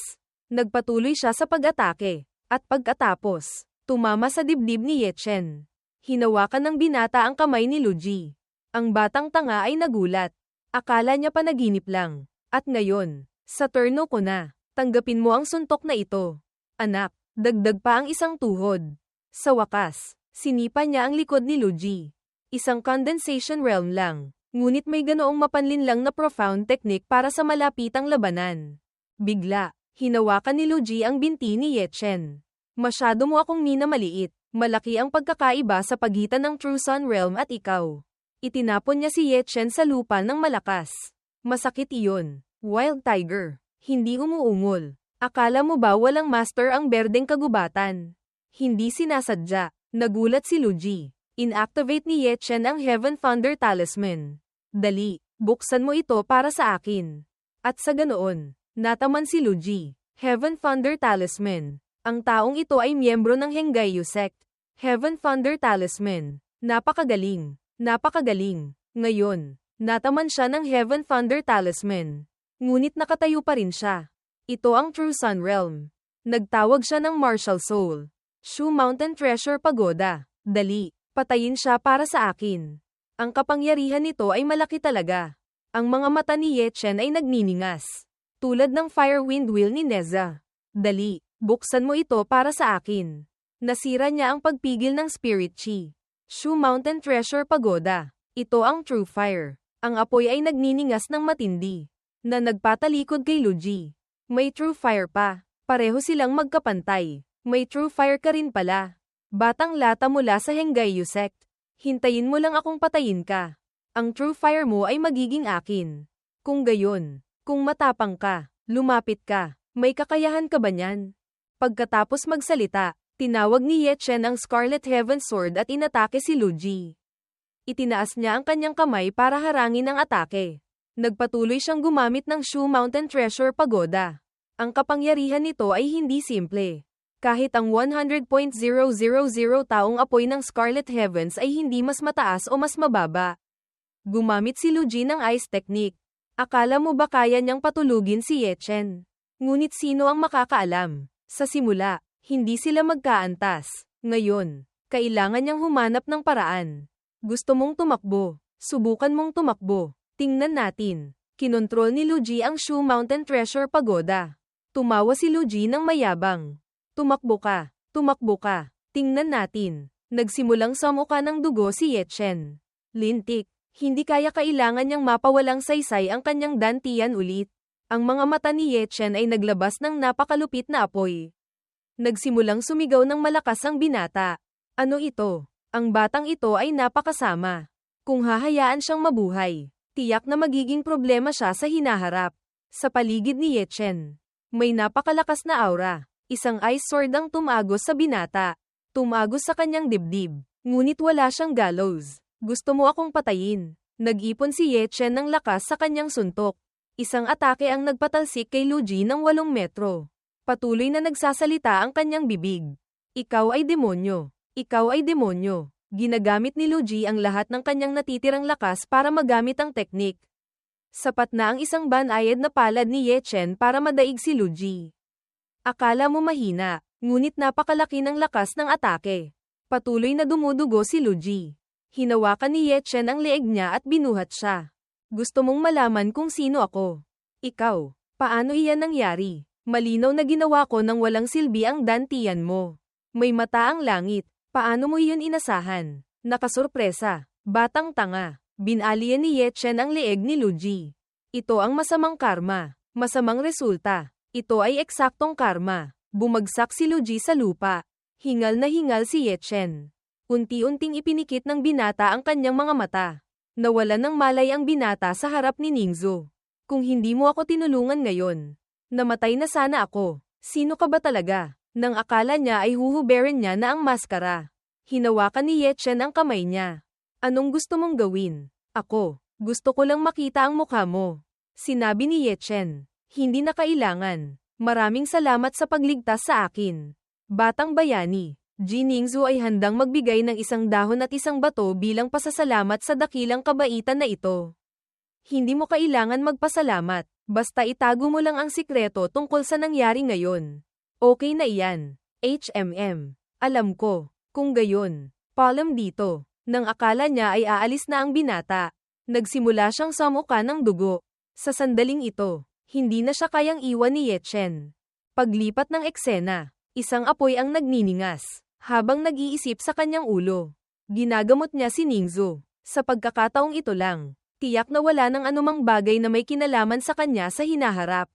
Nagpatuloy siya sa pag-atake. At pagkatapos, tumama sa dibdib ni Yechen. Hinawakan ng binata ang kamay ni Luigi. Ang batang tanga ay nagulat. Akala niya panaginip lang. At ngayon, sa turno ko na. Tanggapin mo ang suntok na ito. Anak, dagdag pa ang isang tuhod. Sa wakas, sinipa niya ang likod ni Luigi. Isang condensation realm lang, ngunit may ganoong mapanlinlang na profound technique para sa malapitang labanan. Bigla, hinawakan ni Luigi ang binti ni Yechen. Masyado mo akong minamaliit. Malaki ang pagkakaiba sa pagitan ng True Sun Realm at ikaw. Itinapon niya si Ye Chen sa lupa ng malakas. Masakit iyon. Wild Tiger. Hindi umuungol. Akala mo ba walang master ang berdeng kagubatan? Hindi sinasadya. Nagulat si Lu Ji. Inactivate ni Ye Chen ang Heaven Thunder Talisman. Dali, buksan mo ito para sa akin. At sa ganoon, nataman si Lu Ji. Heaven Thunder Talisman. Ang taong ito ay miyembro ng Henggayu Sect. Heaven Thunder Talisman. Napakagaling. Napakagaling. Ngayon, nataman siya ng Heaven Thunder Talisman. Ngunit nakatayo pa rin siya. Ito ang True Sun Realm. Nagtawag siya ng Martial Soul. Shu Mountain Treasure Pagoda. Dali, patayin siya para sa akin. Ang kapangyarihan nito ay malaki talaga. Ang mga mata ni Ye Chen ay nagniningas. Tulad ng Firewind Wheel ni Neza. Dali, buksan mo ito para sa akin. Nasira niya ang pagpigil ng Spirit Chi. Shu Mountain Treasure Pagoda. Ito ang True Fire. Ang apoy ay nagniningas ng matindi. Na nagpatalikod kay Lu Ji. May True Fire pa. Pareho silang magkapantay. May True Fire ka rin pala. Batang lata mula sa Henggayu Sect. Hintayin mo lang akong patayin ka. Ang True Fire mo ay magiging akin. Kung gayon, kung matapang ka, lumapit ka, may kakayahan ka ba niyan? Pagkatapos magsalita, tinawag ni Ye Chen ang Scarlet Heaven Sword at inatake si Lu Ji. Itinaas niya ang kanyang kamay para harangin ang atake. Nagpatuloy siyang gumamit ng Shu Mountain Treasure Pagoda. Ang kapangyarihan nito ay hindi simple. Kahit ang 100.000 taong apoy ng Scarlet Heavens ay hindi mas mataas o mas mababa. Gumamit si Lu Ji ng Ice Technique. Akala mo ba kaya niyang patulugin si Ye Chen? Ngunit sino ang makakaalam? Sa simula, hindi sila magkaantas. Ngayon, kailangan niyang humanap ng paraan. Gusto mong tumakbo? Subukan mong tumakbo. Tingnan natin. Kinontrol ni Lu Ji ang Shu Mountain Treasure Pagoda. Tumawa si Lu Ji ng mayabang. Tumakbo ka. Tumakbo ka. Tingnan natin. Nagsimulang samuka ng dugo si Ye Chen. Lintik. Hindi kaya kailangan niyang mapawalang saysay ang kanyang dantian ulit. Ang mga mata ni Ye Chen ay naglabas ng napakalupit na apoy. Nagsimulang sumigaw ng malakas ang binata. Ano ito? Ang batang ito ay napakasama. Kung hahayaan siyang mabuhay, tiyak na magiging problema siya sa hinaharap. Sa paligid ni Ye Chen, may napakalakas na aura. Isang ice sword ang tumagos sa binata. Tumagos sa kanyang dibdib. Ngunit wala siyang gallows. Gusto mo akong patayin. Nag-ipon si Ye Chen ng lakas sa kanyang suntok. Isang atake ang nagpatalsik kay Lu Ji ng 8 metro. Patuloy na nagsasalita ang kanyang bibig. Ikaw ay demonyo. Ikaw ay demonyo. Ginagamit ni Lu Ji ang lahat ng kanyang natitirang lakas para magamit ang teknik. Sapat na ang isang banayad na palad ni Ye Chen para madaig si Lu Ji. Akala mo mahina, ngunit napakalaki ng lakas ng atake. Patuloy na dumudugo si Lu Ji. Hinawakan ni Ye Chen ang leeg niya at binuhat siya. Gusto mong malaman kung sino ako? Ikaw. Paano iyan nangyari? Malinaw na ginawa ko nang walang silbi ang dantian mo. May mata ang langit. Paano mo iyon inasahan? Nakasurpresa. Batang tanga. Binalian ni Ye Chen ang leeg ni Lu Ji. Ito ang masamang karma. Masamang resulta. Ito ay eksaktong karma. Bumagsak si Lu Ji sa lupa. Hingal na hingal si Ye Chen. Unti-unting ipinikit ng binata ang kanyang mga mata. Nawalan ng malay ang binata sa harap ni Ningzu. Kung hindi mo ako tinulungan ngayon, namatay na sana ako. Sino ka ba talaga? Nang akala niya ay huhuberin niya na ang maskara. Hinawakan ni Ye Chen ang kamay niya. Anong gusto mong gawin? Ako. Gusto ko lang makita ang mukha mo. Sinabi ni Ye Chen. Hindi na kailangan. Maraming salamat sa pagligtas sa akin. Batang bayani. Ji Ningzu ay handang magbigay ng isang dahon at isang bato bilang pasasalamat sa dakilang kabaitan na ito. Hindi mo kailangan magpasalamat. Basta itago mo lang ang sikreto tungkol sa nangyari ngayon. Okay na iyan. HMM. Alam ko. Kung gayon, paalam dito. Nang akala niya ay aalis na ang binata, nagsimula siyang samuka ng dugo. Sa sandaling ito, hindi na siya kayang iwan ni Ye Chen. Paglipat ng eksena, isang apoy ang nagniningas, habang nag-iisip sa kanyang ulo. Ginagamot niya si Ningzu. Sa pagkakataong ito lang, tiyak na wala ng anumang bagay na may kinalaman sa kanya sa hinaharap.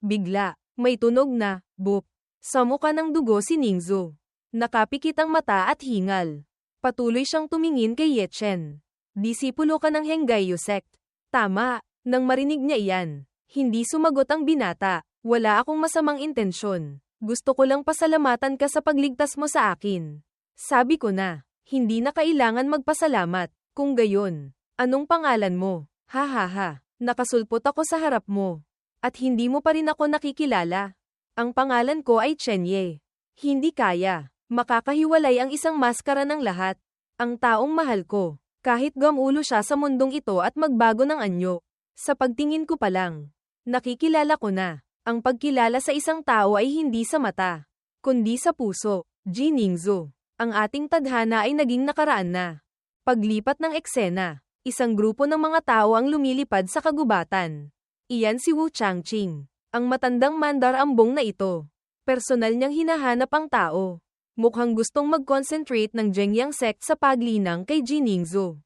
Bigla, may tunog na, boop. Samuka ng dugo si Ningzu. Nakapikit ang mata at hingal. Patuloy siyang tumingin kay Ye Chen. Disipulo ka ng Henggayu sect. Tama, nang marinig niya iyan. Hindi sumagot ang binata. Wala akong masamang intensyon. Gusto ko lang pasalamatan ka sa pagligtas mo sa akin. Sabi ko na, hindi na kailangan magpasalamat. Kung gayon, anong pangalan mo? Ha ha ha, nakasulpot ako sa harap mo. At hindi mo pa rin ako nakikilala. Ang pangalan ko ay Chen Ye. Hindi kaya. Makakahiwalay ang isang maskara ng lahat. Ang taong mahal ko. Kahit gamulo siya sa mundong ito at magbago ng anyo. Sa pagtingin ko pa lang. Nakikilala ko na. Ang pagkilala sa isang tao ay hindi sa mata. Kundi sa puso. Jiningzu. Ang ating tadhana ay naging nakaraan na. Paglipat ng eksena. Isang grupo ng mga tao ang lumilipad sa kagubatan. Iyan si Wu Changqing. Ang matandang mandar ambong na ito. Personal niyang hinahanap ang tao. Mukhang gustong mag-concentrate ng Zhengyang sect sa paglinang kay Jiningzu.